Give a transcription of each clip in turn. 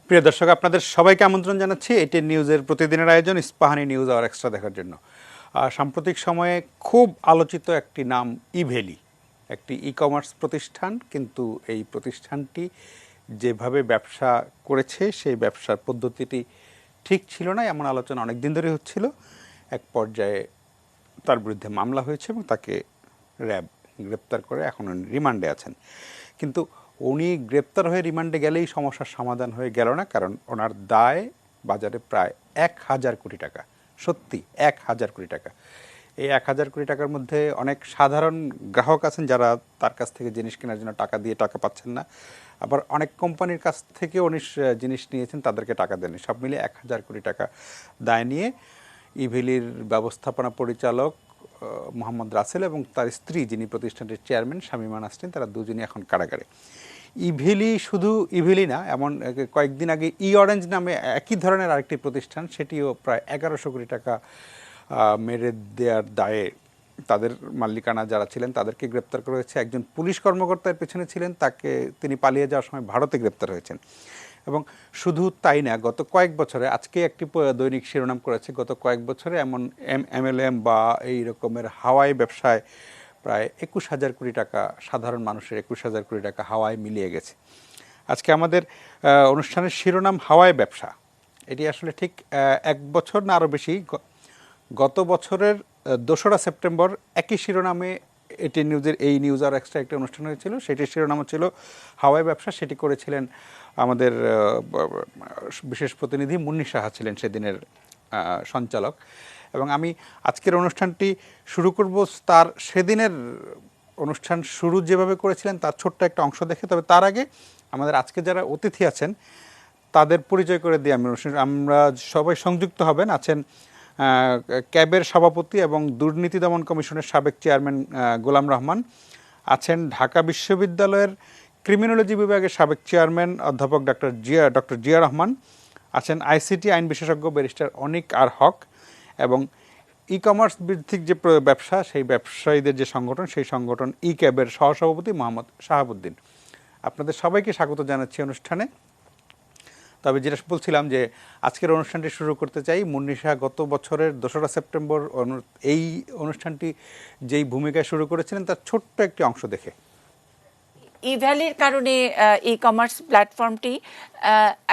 প্রিয় দর্শক, আপনাদের সবাইকে আমন্ত্রণ জানাচ্ছি এটি নিউজের প্রতিদিনের আয়োজন ইস্পাহানি নিউজ আওয়ার এক্সট্রা দেখার জন্য। সাম্প্রতিক সময়ে খুব আলোচিত একটি নাম ইভেলি, একটি ই কমার্স প্রতিষ্ঠান, কিন্তু এই প্রতিষ্ঠানটি যেভাবে ব্যবসা করেছে সেই ব্যবসার পদ্ধতিটি ঠিক ছিল না, এমন আলোচনা অনেক দিন ধরে হচ্ছিল। এক পর্যায়ে তার বিরুদ্ধে মামলা হয়েছে এবং তাকে র্যাব গ্রেপ্তার করে এখন উনি রিমান্ডে আছেন। কিন্তু উনি গ্রেপ্তার হয়ে রিমান্ডে গেলেই সমস্যার সমাধান হয়ে গেল না, কারণ ওনার দায় বাজারে প্রায় 1,000 কোটি টাকা। সত্যি 1,000 কোটি টাকা। এই 1,000 কোটি টাকার মধ্যে অনেক সাধারণ গ্রাহক আছেন যারা তার কাছ থেকে জিনিস কেনার জন্য টাকা দিয়ে টাকা পাচ্ছেন না, আবার অনেক কোম্পানির কাছ থেকে উনি জিনিস নিয়েছেন, তাদেরকে টাকা দেননি। সব মিলে 1,000 কোটি টাকা দায় নিয়ে ইভেলির ব্যবস্থাপনা পরিচালক মোহাম্মদ রাসেল এবং তার স্ত্রী, যিনি প্রতিষ্ঠানটির চেয়ারম্যান শামীমা নাসরিন, তারা দুজনই এখন কারাগারে। ইভেলি শুধু ইভেলি না, এমন কয়েকদিন আগে ই অরেঞ্জ নামে একই ধরনের আরেকটি প্রতিষ্ঠান, সেটিও প্রায় 1,100 কোটি টাকা মেরে দেওয়ার দায়ে তাদের মালিকানা যারা ছিলেন তাদেরকে গ্রেপ্তার করা হয়েছে। একজন পুলিশ কর্মকর্তার পেছনে ছিলেন, তিনি পালিয়ে যাওয়ার সময় ভারতে গ্রেপ্তার হয়েছেন। এবং শুধু তাই না, গত কয়েক বছরে, আজকে একটি দৈনিক শিরোনাম করেছে, গত কয়েক বছরে এমন এমএলএম বা এই রকমের হাওয়াই ব্যবসায় প্রায় 21,000 কোটি টাকা, সাধারণ মানুষের 21,000 কোটি টাকা হাওয়ায় মিলিয়ে গেছে। আজকে আমাদের অনুষ্ঠানের শিরোনাম হাওয়াই ব্যবসা। এটি আসলে ঠিক এক বছর না আরও বেশি, গত বছরের 2রা সেপ্টেম্বর একই শিরোনামে এটি নিউজের এই নিউজ আর এক্সট্রা একটা অনুষ্ঠান হয়েছিল। সেটির শিরোনাম ছিল হাওয়াই ব্যবসা। সেটি করেছিলেন আমাদের বিশেষ প্রতিনিধি মুন্নি সাহা, ছিলেন সেদিনের সঞ্চালক। এবং আমি আজকের অনুষ্ঠানটি শুরু করব তার সেদিনের অনুষ্ঠান শুরু যেভাবে করেছিলেন তার ছোট্ট একটা অংশ দেখে। তবে তার আগে আমাদের আজকে যারা অতিথি আছেন তাদের পরিচয় করে দিয়ে আমরা সবাই সংযুক্ত হবেন। আছেন ক্যাবের সভাপতি এবং দুর্নীতি দমন কমিশনের সাবেক চেয়ারম্যান গোলাম রহমান, আছেন ঢাকা বিশ্ববিদ্যালয়ের ক্রিমিনোলজি বিভাগের সাবেক চেয়ারম্যান অধ্যাপক ডক্টর জিয়া রহমান, আছেন আইসিটি আইন বিশেষজ্ঞ ব্যারিস্টার অনিক আর হক, এবং ই কমার্স ভিত্তিক যে ব্যবসা, সেই ব্যবসায়ীদের যে সংগঠন, সেই সংগঠন ই ক্যাবের সহসভাপতি মোহাম্মদ শাহাবুদ্দিন। আপনাদের সবাইকে স্বাগত জানাচ্ছি অনুষ্ঠানে। তবে যেটা বলছিলাম যে আজকের অনুষ্ঠানটি শুরু করতে চাই মুন্নি সাহা গত বছরের 2রা সেপ্টেম্বর এই অনুষ্ঠানটি যেই ভূমিকায় শুরু করেছিলেন তার ছোট্ট একটি অংশ দেখে। ইভ্যালির কারণে ই কমার্স প্ল্যাটফর্মটি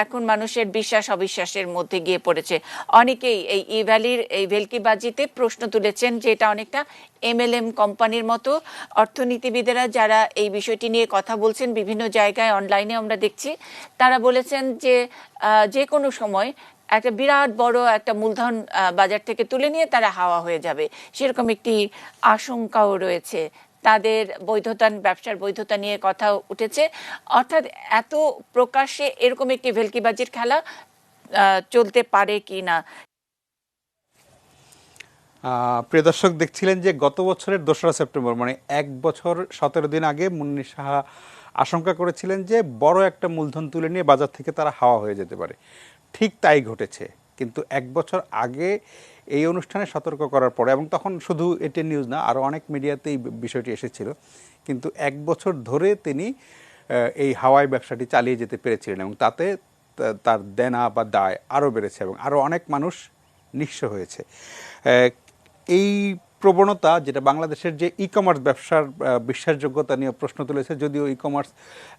এখন মানুষের বিশ্বাস অবিশ্বাসের মধ্যে গিয়ে পড়েছে। অনেকেই এই ইভ্যালির এই ভেলকিবাজিতে প্রশ্ন তুলেছেন যে এটা অনেকটা এমএলএম কোম্পানির মতো। অর্থনীতিবিদেরা যারা এই বিষয়টি নিয়ে কথা বলছেন বিভিন্ন জায়গায় অনলাইনে আমরা দেখছি, তারা বলেছেন যে যে কোনো সময় একটা বিরাট বড় একটা মূলধন বাজার থেকে তুলে নিয়ে তারা হাওয়া হয়ে যাবে, সেরকম একটি আশঙ্কাও রয়েছে। তাদের ব্যবসার বৈধতা নিয়ে কথা উঠেছে। অর্থাৎ এত প্রকাশ্যে এরকম একটি ভেলকিবাজির খেলা চলতে পারে কি না। প্রিয় দর্শক, দেখছিলেন যে গত বছরের 2রা সেপ্টেম্বর, মানে 1 বছর 17 দিন আগে মুন্নি সাহা আশঙ্কা করেছিলেন যে বড় একটা মূলধন তুলে নিয়ে বাজার থেকে তারা হাওয়া হয়ে যেতে পারে। ঠিক তাই ঘটেছে। কিন্তু 1 বছর আগে এই অনুষ্ঠানে সতর্ক করার পরে, এবং তখন শুধু এটি নিউজ না, আরও অনেক মিডিয়াতেই বিষয়টি এসেছিল, কিন্তু 1 বছর ধরে তিনি এই হাওয়াই ব্যবসাটি চালিয়ে যেতে পেরেছিলেন এবং তাতে তার দেনা বা দায় আরও বেড়েছে এবং আরও অনেক মানুষ নিঃস্ব হয়েছে। এই প্রবণতা, যেটা বাংলাদেশের যে ই কমার্স ব্যবসার বিশ্বাসযোগ্যতা নিয়ে প্রশ্ন তুলেছে, যদিও ই কমার্স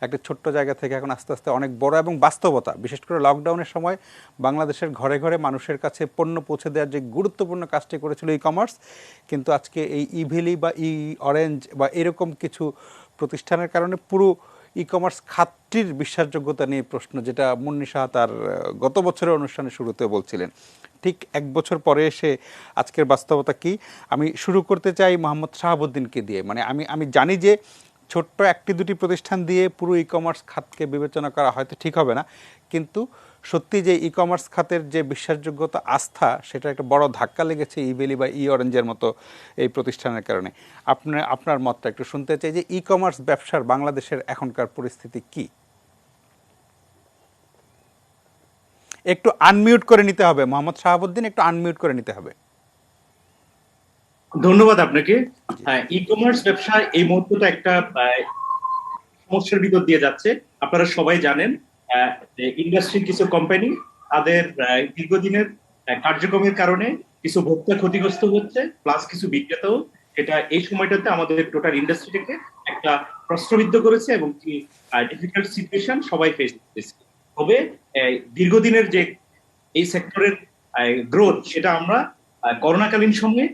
একটা ছোট্ট জায়গা থেকে এখন আস্তে আস্তে অনেক বড় এবং বাস্তবতা, বিশেষ করে লকডাউনের সময় বাংলাদেশের ঘরে ঘরে মানুষের কাছে পণ্য পৌঁছে দেওয়ার যে গুরুত্বপূর্ণ কাজটি করেছিল ই কমার্স, কিন্তু আজকে এই ইভেলি বা ই অরেঞ্জ বা এরকম কিছু প্রতিষ্ঠানের কারণে পুরো ই কমার্স খাতটির বিশ্বাসযোগ্যতা নিয়ে প্রশ্ন, যেটা মুন্নি সাহা তার গত বছরের অনুষ্ঠানের শুরুতে বলছিলেন। ঠিক 1 বছর পরে এসে আজকের বাস্তবতা কি, আমি শুরু করতে চাই মোহাম্মদ শাহাবুদ্দিনকে দিয়ে। মানে আমি জানি যে ছোট্ট একটি দুটি প্রতিষ্ঠান দিয়ে পুরো ই কমার্স খাতকে বিবেচনা করা হয়তো ঠিক হবে না, কিন্তু সত্যি যে ই কমার্স খাতের যে বিশ্বাসযোগ্যতা, আস্থা, সেটা একটা বড় ধাক্কা লেগেছে ইভেলি বা ই অরেঞ্জের মতো এই প্রতিষ্ঠানের কারণে। আপনার মতটা একটু শুনতে চাই যে ই কমার্স ব্যবসার বাংলাদেশের এখনকার পরিস্থিতি কি। একটু আনমিউট করে নিতে হবে মোহাম্মদ শাহাবুদ্দিন, একটু আনমিউট করে নিতে হবে। ধন্যবাদ আপনাকে। হ্যাঁ, ই কমার্স ব্যবসা এই মুহূর্তে একটা সমস্যার ভিতর দিয়ে যাচ্ছে, আপনারা সবাই জানেন। ইন্ডাস্ট্রির কিছু কোম্পানি তাদের দীর্ঘদিনের কার্যক্রমের কারণে কিছু ভোক্তা ক্ষতিগ্রস্ত হচ্ছে, প্লাস কিছু বিক্রেতাও, এটা এই সময়টাতে আমাদের টোটাল ইন্ডাস্ট্রিটাকে একটা প্রশ্নবিদ্ধ করেছে এবং কি ডিফিকাল্ট সিচুয়েশন সবাই ফেস করতেছে। তবে দীর্ঘদিনের যে এই সেক্টরের গ্রোথ, সেটা আমরা করোনাকালীন সময়ে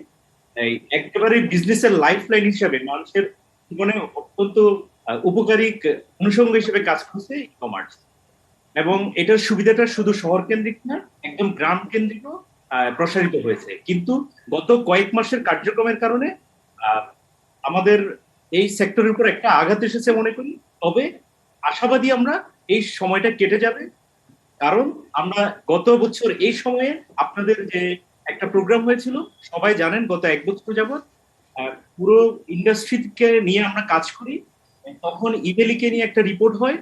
একেবারে বিজনেসের লাইফ লাইন হিসেবে মানুষের জীবনে অত্যন্ত উপকারী অনুষঙ্গ হিসেবে কাজ করছে ই কমার্স। এবং এটার সুবিধাটা শুধু শহর কেন্দ্রিক না, একদম গ্রাম কেন্দ্রিকও প্রসারিত হয়েছে। কিন্তু গত কয়েক মাসের কার্যক্রমের কারণে আমাদের এই সেক্টরের উপর একটা আঘাত এসেছে মনে করি। তবে আশাবাদী আমরা এই সময়টা কেটে যাবে, কারণ আমরা গত বছর এই সময়ে আপনাদের যে একটা প্রোগ্রাম হয়েছিল, সবাই জানেন গত এক বছর যাবৎ পুরো ইন্ডাস্ট্রিকে নিয়ে আমরা কাজ করি। তখন ইভেলিকে নিয়ে একটা রিপোর্ট হয়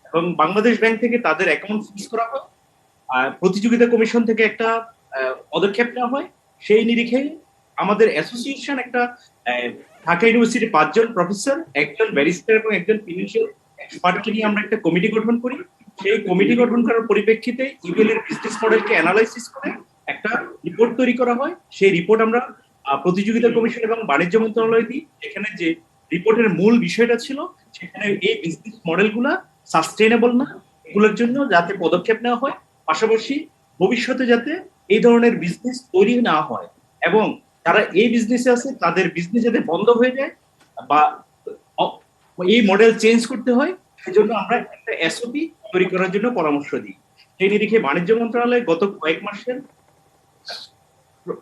এবং বাংলাদেশ ব্যাংক থেকে তাদের অ্যাকাউন্ট ফ্রিজ করা হয়, প্রতিযোগিতা কমিশন থেকে একটা পদক্ষেপ নেওয়া হয়। সেই নিরিখে আমাদের অ্যাসোসিয়েশন একটা ঢাকা ইউনিভার্সিটির 5 জন প্রফেসর, একজন ব্যারিস্টার এবং একজন ফিনান্সিয়াল এক্সপার্টকে নিয়ে আমরা একটা কমিটি গঠন করি। সেই কমিটি গঠন করার পরিপ্রেক্ষিতে ইভেলের বিজনেস মডেলকে অ্যানালাইসিস করে একটা রিপোর্ট তৈরি করা হয়। সেই রিপোর্ট আমরা প্রতিযোগিতা কমিশন এবং বাণিজ্য মন্ত্রণালয় দিই। এখানে যে রিপোর্টের মূল বিষয়টা ছিল, সেখানে এই বিজনেস মডেলগুলা সাস্টেইনেবল না, এগুলোর জন্য যাতে পদক্ষেপ নেওয়া হয়, পাশাপাশি ভবিষ্যতে যাতে এই ধরনের বিজনেস তৈরি না হয় এবং যারা এই বিজনেসে আছে তাদের বিজনেস যাতে বন্ধ হয়ে যায় বা এই মডেল চেঞ্জ করতে হয়, সেজন্য আমরা একটা এসওপি তৈরি করার জন্য পরামর্শ দিই। সেই নিরিখে বাণিজ্য মন্ত্রণালয় গত কয়েক মাসের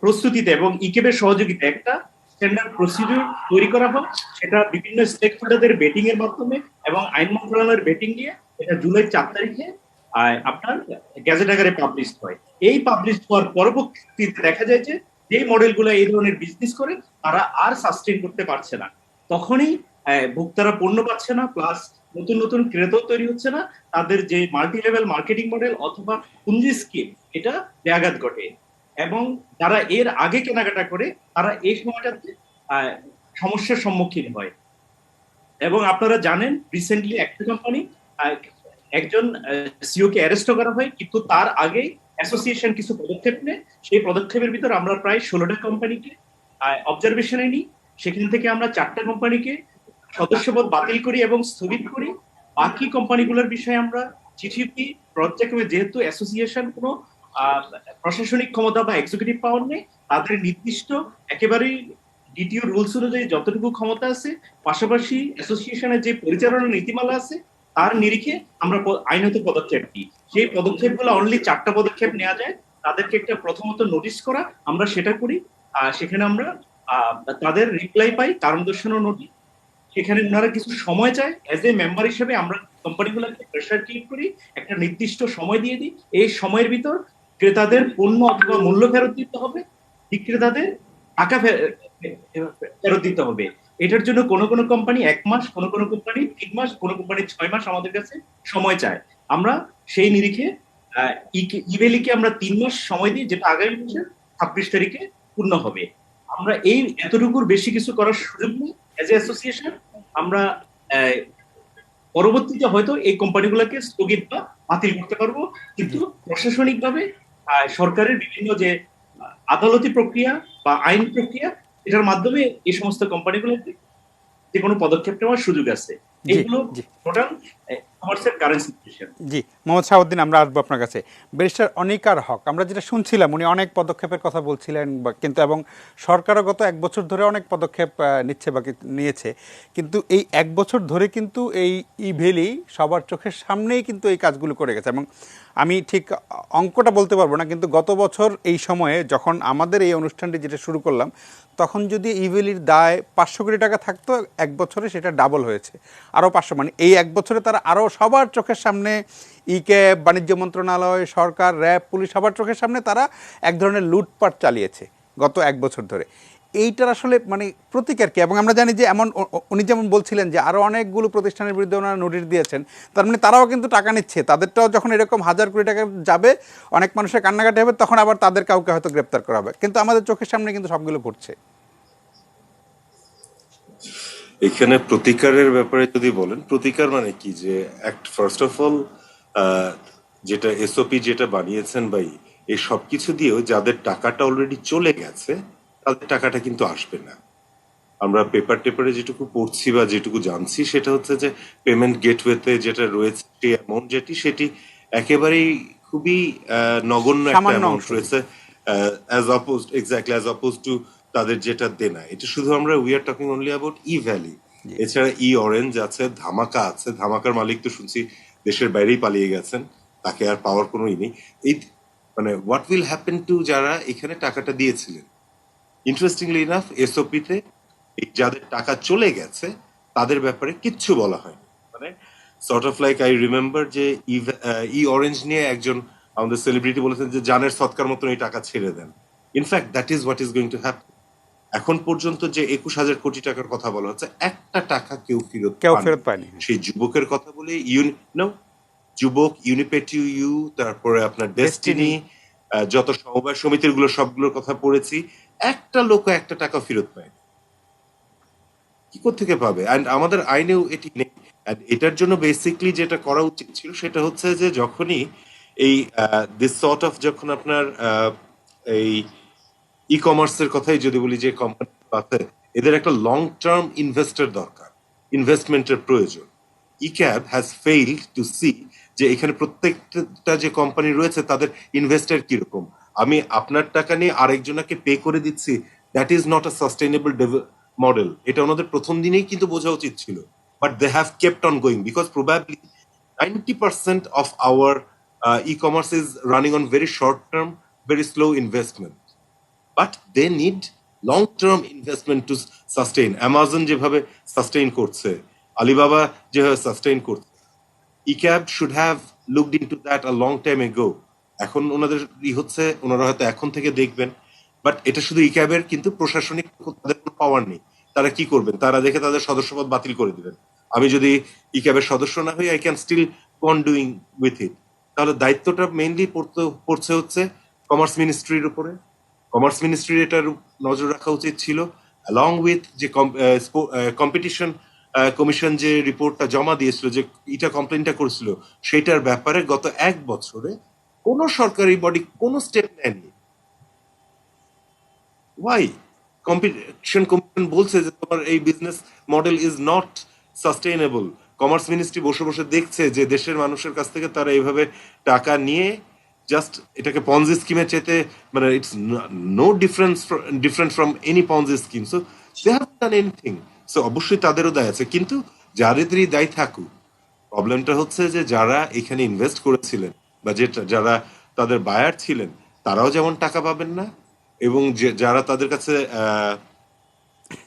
প্রস্তুতিতে এবং ইকেবের সহযোগিতা একটা স্ট্যান্ডার্ড প্রসিডিউর তৈরি করা হয়। সেটা বিভিন্ন স্টেক হোল্ডারদের বেটিং এর মাধ্যমে এবং আইন মন্ত্রণালয়ের বেটিং নিয়ে এটা জুলাই 4 তারিখে আপনার গ্যাজেট আকারে পাবলিশ হয়। এই পাবলিশ হওয়ার পরবর্তীতে দেখা যায় যে যেই মডেলগুলো এই ধরনের বিজনেস করে তারা আর সাস্টেইন করতে পারছে না, তখনই ভোক্তারা পণ্য পাচ্ছে না, প্লাস নতুন নতুন ক্রেতাও তৈরি হচ্ছে না, তাদের যে মাল্টি লেভেল মার্কেটিং মডেল অথবা পুঞ্জি স্কিম, এটা ব্যাঘাত ঘটে। এবং যারা এর আগে কেনাকাটা করে তারা এই সময়টাতে সমস্যার সম্মুখীন হয়। এবং আপনারা জানেন রিসেন্টলি একটা কোম্পানি একজন সিও কে অ্যারেস্ট করা হয়, কিন্তু তার আগেই অ্যাসোসিয়েশন কিছু পদক্ষেপ নেয়। সেই পদক্ষেপের ভিতর আমরা প্রায় 16টা কোম্পানিকে অবজারভেশনে নিই। সেখান থেকে আমরা 4টা কোম্পানিকে সদস্যপদ বাতিল করি এবং স্থগিত করি। বাকি কোম্পানিগুলোর বিষয়ে আমরা চিঠি দিই পর্যায়ক্রমে, যেহেতু অ্যাসোসিয়েশন কোনো প্রশাসনিক ক্ষমতা বা এক্সিকিউটিভ পাওয়ার নেই, তাদের নির্দিষ্ট একেবারেই ডিটিও রুলস অনুযায়ী যতটুকু ক্ষমতা আছে, পাশাপাশি অ্যাসোসিয়েশনের যে পরিচালনা নীতিমালা আছে তার নিরিখে আমরা আইনত পদক্ষেপ নিই। সেই পদক্ষেপগুলো অনলি 4টা পদক্ষেপ নেওয়া যায়। তাদেরকে একটা প্রথমত নোটিশ করা, আমরা সেটা করি। সেখানে আমরা তাদের রিপ্লাই পাই, কারণ দর্শানোর নোটিশ। সেখানে ওনারা কিছু সময় চায়, এজ এ মেম্বার হিসেবে আমরা কোম্পানিগুলোকে প্রেসার ক্রিয়েট করি, একটা নির্দিষ্ট সময় দিয়ে দিই। এই সময়ের ভিতর ক্রেতাদের পণ্য অথবা মূল্য ফেরত দিতে হবে, বিক্রেতাদের টাকা ফেরত দিতে হবে। এটার জন্য কোনো কোনো কোম্পানি 1 মাস, কোনো কোনো কোম্পানি 3 মাস, কোনো কোম্পানি 6 মাস আমাদের কাছে সময় চায়। আমরা সেই নিরিখে ইভেলিকে আমরা 3 মাস সময় দিই, যেটা আগামী বছর 26 তারিখে পূর্ণ হবে। আমরা এই এতটুকুর বেশি কিছু করার সুযোগ নেই এজ এ অ্যাসোসিয়েশন। আমরা পরবর্তীতে হয়তো এই কোম্পানিগুলোকে স্থগিত বা বাতিল করতে পারবো, কিন্তু প্রশাসনিকভাবে সরকারের বিভিন্ন যে আদালতি প্রক্রিয়া বা আইন প্রক্রিয়া, এটার মাধ্যমে এই সমস্ত কোম্পানিগুলোকে যে কোনো পদক্ষেপ নেওয়ার সুযোগ আছে। এগুলো টোটাল কমার্সের কারেন্ট সিচুয়েশন। জি, মোহাম্মদ শাহাবুদ্দিন, আমরা আসবো আপনার কাছে। ব্যারিস্টার অনিকার হক, আমরা যেটা শুনছিলাম উনি অনেক পদক্ষেপের কথা বলছিলেন, কিন্তু এবং সরকারও গত 1 বছর ধরে অনেক পদক্ষেপ নিচ্ছে বা নিয়েছে, কিন্তু এই 1 বছর ধরে কিন্তু এই ইভেলি সবার চোখের সামনেই কিন্তু এই কাজগুলো করে গেছে। এবং আমি ঠিক অঙ্কটা বলতে পারবো না, কিন্তু গত বছর এই সময়ে যখন আমাদের এই অনুষ্ঠানটি যেটা শুরু করলাম, তখন যদি ইভেলির দায় 500 কোটি টাকা থাকতো, 1 বছরে সেটা ডাবল হয়েছে, আরও 500। মানে এই 1 বছরে তারা আরও সবার চোখের সামনে, ইকেব, বাণিজ্য মন্ত্রণালয়, সরকার, র্যাব, পুলিশ, সবার চোখের সামনে তারা এক ধরনের লুটপাট চালিয়েছে গত 1 বছর ধরে। এইটার আসলে মানে প্রতিকার কি? এবং আমরা জানি যে এমন উনি যেমন বলছিলেন যে আরও অনেকগুলো প্রতিষ্ঠানের বিরুদ্ধে ওনারা নোটিশ দিয়েছেন, তার মানে তারাও কিন্তু টাকা নিচ্ছে। তাদেরটাও যখন এরকম 1000 কোটি টাকা যাবে, অনেক মানুষের কান্নাকাটি হবে, তখন আবার তাদের কাউকে হয়তো গ্রেপ্তার করা হবে। কিন্তু আমাদের চোখের সামনে কিন্তু সবগুলো ঘটছে। এখানে প্রতিকারের ব্যাপারে যদি বলেন, প্রতিকার মানে কি, যে ফার্স্ট অফ অল আহ, যেটা এসওপি যেটা বানিয়েছেন ভাই, এই সবকিছু দিয়েও যাদের টাকাটা অলরেডি চলে গেছে তাদের টাকাটা কিন্তু আসবে না। আমরা পেপার টেপারে যেটুকু পড়ছি বা যেটুকু জানছি সেটা হচ্ছে যে পেমেন্ট গেটওয়েতে যেটা রয়েছে সেই অ্যামাউন্ট সেটি একেবারেই খুবই নগণ্য একটা সামান্য অ্যামাউন্ট অংশ। জি রয়েছে, অ্যাজ অপোজ টু তাদের যেটা দেনা। এটা শুধু আমরা we are talking only about Evaly. জি। এছাড়া ই অরেঞ্জ আছে, ধামাকা আছে। ধামাকার মালিক তো শুনছি দেশের বাইরেই পালিয়ে গেছেন, তাকে আর পাওয়ার কোনো ই নেই। এই মানে হোয়াট উইল হ্যাপেন টু যারা এখানে টাকাটা দিয়েছিলেন? ইন্টারেস্টিংলি ইনাফ এসওপিতে যাদের টাকা চলে গেছে তাদের ব্যাপারে কিচ্ছু বলা হয়নি। মানে sort of like I remember যে ই অরেঞ্জ নিয়ে একজন আমাদের সেলিব্রিটি বলেছেন যে জানের সৎকার মতন এই টাকা ছেড়ে দেন। In fact that is what is going to happen. এখন পর্যন্ত যে 21,000 কোটি টাকার কথা বলা হচ্ছে, একটা টাকা কেউ ফেরত কেউ পায়নি। ফেরত পায়নি। সেই যুবকের কথা বলে যুবক, ইউনিপেটিউ ইউ, তারপরে আপনার ডেস্টিনি। ডেস্টিনি, যত সমবায় সমিতির গুলো সবগুলোর কথা পড়েছি, একটা লোক একটা টাকা ফেরত পায় কি থেকে পাবে? অ্যান্ড আমাদের আইনেও এটি নেই। And এটার জন্য বেসিকলি যেটা করা উচিত ছিল সেটা হচ্ছে যে যখনই এই দিস সর্ট অফ যখন আপনার এই ই কমার্সের কথাই যদি বলি, যে কোম্পানি আছে এদের একটা লং টার্ম ইনভেস্টর দরকার, ইনভেস্টমেন্টের প্রয়োজন। E-CAB has failed to see যে এখানে প্রত্যেকটা যে কোম্পানি রয়েছে তাদের ইনভেস্টার কিরকম। আমি আপনার টাকা নিয়ে আরেকজনকে পে করে দিচ্ছি, that is not a sustainable model. এটা ওনাদের প্রথম দিনেই কিন্তু বোঝা উচিত ছিল, but they have kept on going because probably 90% of our e-commerce is running on very short term, very slow investment. But they need long term investment to sustain. Amazon যেভাবে sustain করছে, আলিবাবা যেভাবে sustain করছে, eCAB should have looked into that a long time ago. এখন ওনাদের হচ্ছে, ওনারা হয়তো এখন থেকে দেখবেন, বাট এটা শুধু ইক্যাবের কিন্তু প্রশাসনিক তাদের কোনো পাওয়ার নেই। তারা কি করবেন? তারা দেখে তাদের সদস্যপদ বাতিল করে দিবেন। আমি যদি ইক্যাবের সদস্য না হই, আই ক্যান স্টিল কন ডুইং উইথ ইট। তাহলে দায়িত্বটা মেইনলি পড়ছে হচ্ছে কমার্স মিনিস্ট্রির উপরে। কমার্স মিনিস্ট্রির এটার নজর রাখা উচিত ছিল, অ্যালং উইথ যে কম্পিটিশন কমিশন যে রিপোর্টটা জমা দিয়েছিল, যে এটা কমপ্লেনটা করেছিল, সেটার ব্যাপারে গত 1 বছরে কোনো সরকারি বডি কোনো স্টেপ নেয়নি। ওয়াই? কম্পিটিশন কমিশন বলছে যে তোমার এই business model is not sustainable. Commerce ministry বসে বসে দেখছে যে দেশের মানুষের কাছ থেকে তারা এইভাবে টাকা নিয়ে জাস্ট এটাকে পঞ্জি স্কিমে চেতে, মানে it's no different from any Ponzi scheme. So they have done anything. So অবশ্যই তাদেরও দায় আছে, কিন্তু যাদেরই দায় থাকুক, প্রবলেমটা হচ্ছে যে যারা এখানে ইনভেস্ট করেছিলেন বা যারা তাদের বায়ার ছিলেন তারাও যেমন টাকা পাবেন না, এবং যারা তাদের কাছে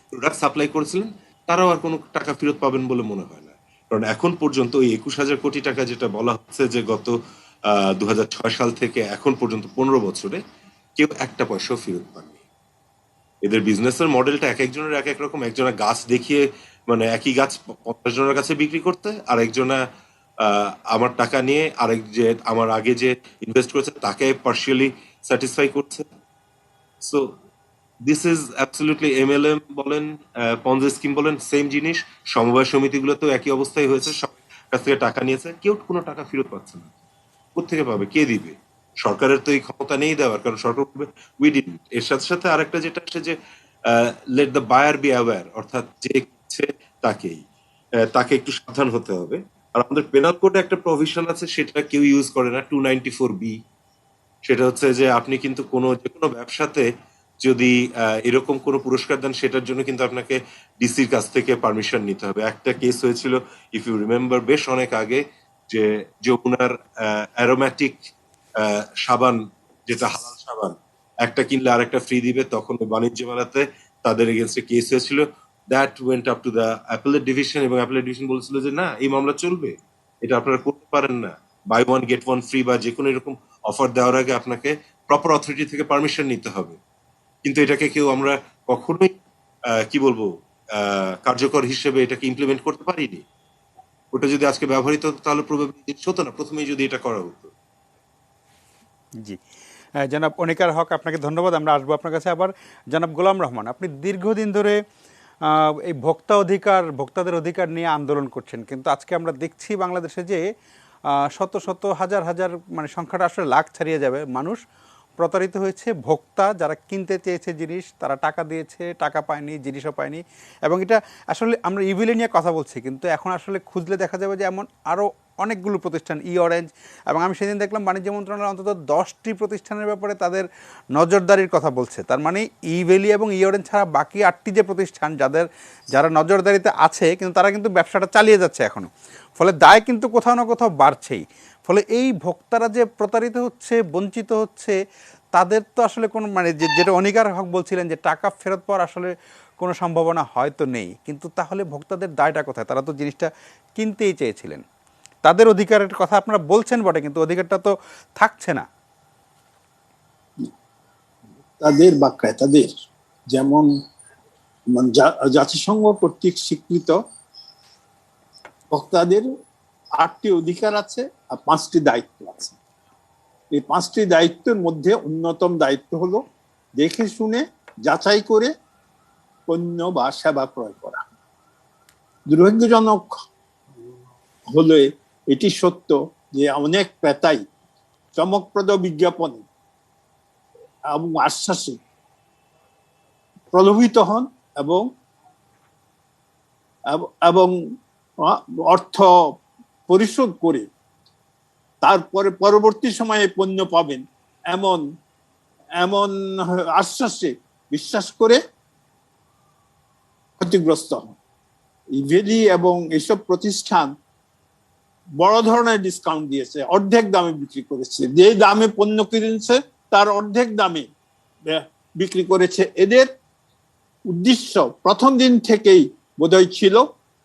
প্রোডাক্ট সাপ্লাই করেছিলেন তারাও আর কোনো টাকা ফেরত পাবেন বলে মনে হয় না। কারণ এখন পর্যন্ত ওই 21,000 কোটি টাকা যেটা বলা হচ্ছে যে গত 2006 সাল থেকে এখন পর্যন্ত 15 বছরে কেউ একটা পয়সাও ফেরত পাননি। এদের বিজনেসের মডেলটা এক একজনের এক এক রকম। একজনা গাছ দেখিয়ে, মানে একই গাছ 50 জনের কাছে বিক্রি করতে, আর একজনা আমার টাকা নিয়ে আরেক যে আমার আগে যে ইনভেস্ট করেছে তাকে পার্শিয়ালি স্যাটিসফাই করছে। So this is absolutely MLM বলেন, পঞ্জি স্কিম বলেন, সেম জিনিস। সমবায় সমিতিগুলোতেও একই অবস্থায় হয়েছে, সবার কাছ থেকে টাকা নিয়েছে, কেউ কোনো টাকা ফেরত পাচ্ছে না। কোত্থেকে পাবে? কে দিবে? সরকারের তো এই ক্ষমতা নেই দেওয়ার, কারণ সরকার বলবে উই ডিডন্ট। এর সাথে সাথে আরেকটা যেটা আসে যে let the buyer be aware, অর্থাৎ যে কিনছে তাকে একটু সাবধান হতে হবে। আর আমাদের পেনাল কোডে একটা প্রভিশন আছে, সেটা কেউ ইউজ করে না, 294B। সেটা হচ্ছে যে আপনি কিন্তু যে কোনো ব্যবসাতে যদি এরকম কোনো পুরস্কার দেন, সেটার জন্য কিন্তু আপনাকে ডিসির কাছ থেকে পারমিশন নিতে হবে। একটা কেস হয়েছিল, ইফ ইউ রিমেম্বার, বেশ অনেক আগে, যে যমুনার অ্যারোম্যাটিক সাবান, যেটা হালাল সাবান, একটা কিনলে আরেকটা ফ্রি দিবে, তখন ওই বাণিজ্য মেলাতে তাদের এগেনস্টে কেস হয়েছিল। That went up to the appellate division, এবং অ্যাপেলেট ডিভিশন বলেছিল যে না, এই মামলা চলবে, এটা আপনারা করতে পারেন না। Buy one get one free বা যে কোনো এরকম অফার দেওয়ার আগে আপনাকে প্রপার অথরিটি থেকে পারমিশন নিতে হবে। কিন্তু এটাকে কেউ আমরা কখনোই কি বলবো কার্যকর হিসেবে এটাকে ইমপ্লিমেন্ট করতে পারিনি। ওটা যদি আজকে ব্যবহৃত হতো তাহলে প্রবাবলি হতো না, প্রথমেই যদি এটা করা হতো। জি। জনাব অনিকার হক, আপনাকে ধন্যবাদ। আমরা আসবো আপনার কাছে আবার। জনাব গোলাম রহমান, আপনি দীর্ঘদিন ধরে এই ভোক্তাদের অধিকার নিয়ে আন্দোলন করছেন, কিন্তু আজকে আমরা দেখছি বাংলাদেশে যে শত শত হাজার হাজার মানে সংখ্যাটা আসলে লাখ ছাড়িয়ে যাবে মানুষ প্রতারিত হয়েছে। ভোক্তা যারা কিনতে চেয়েছে জিনিস তারা টাকা দিয়েছে, টাকা পায়নি, জিনিসও পায়নি। এবং এটা আসলে আমরা ইভিলে নিয়ে কথা বলছি, কিন্তু এখন আসলে খুঁজলে দেখা যাবে যে এমন আরও অনেকগুলো প্রতিষ্ঠান, অরেঞ্জ, এবং আমি সেদিন দেখলাম বাণিজ্য মন্ত্রণালয় অন্তত 10টি প্রতিষ্ঠানের ব্যাপারে তাদের নজরদারির কথা বলছে। তার মানে ভ্যালি এবং অরেঞ্জ ছাড়া বাকি 8টি যে প্রতিষ্ঠান যারা নজরদারিতে আছে, কিন্তু তারা কিন্তু ব্যবসাটা চালিয়ে যাচ্ছে এখনও। ফলে দায় কিন্তু কোথাও না কোথাও বাড়ছেই। ফলে এই ভোক্তারা যে প্রতারিত হচ্ছে, বঞ্চিত হচ্ছে, তাদের তো আসলে কোনো মানে যেটা অনিকার হক বলছিলেন যে টাকা ফেরত পাওয়ার আসলে কোনো সম্ভাবনা হয়তো নেই, কিন্তু তাহলে ভোক্তাদের দায়টা কোথায়? তারা তো জিনিসটা কিনতেই চেয়েছিলেন। তাদের অধিকারের কথা আপনারা বলছেন বটে, কিন্তু অধিকারটা তো থাকছে না। তাদের বা ক্রেতাদের যেমন জাতিসংঘ কর্তৃক স্বীকৃত ভোক্তাদের 8টি অধিকার আছে আর 5টি দায়িত্ব আছে। এই 5টি দায়িত্বের মধ্যে অন্যতম দায়িত্ব হলো দেখে শুনে যাচাই করে পণ্য বা সেবা ক্রয় করা। দুর্ভাগ্যজনক হলে এটি সত্য যে অনেক ক্রেতাই চমকপ্রদ বিজ্ঞাপনে এবং আশ্বাসে প্রলোভিত হন এবং এবং অর্থ পরিশোধ করে তারপরে পরবর্তী সময়ে পণ্য পাবেন এমন এমন আশ্বাসে বিশ্বাস করে ক্ষতিগ্রস্ত হন। ইভেলি এবং এসব প্রতিষ্ঠান বড় ধরনের ডিসকাউন্ট দিয়েছে, অর্ধেক দামে বিক্রি করেছে, যে দামে পণ্য কিনেছে তার অর্ধেক দামে বিক্রি করেছে। এদের উদ্দেশ্য প্রথম দিন থেকেই বোধহয় ছিল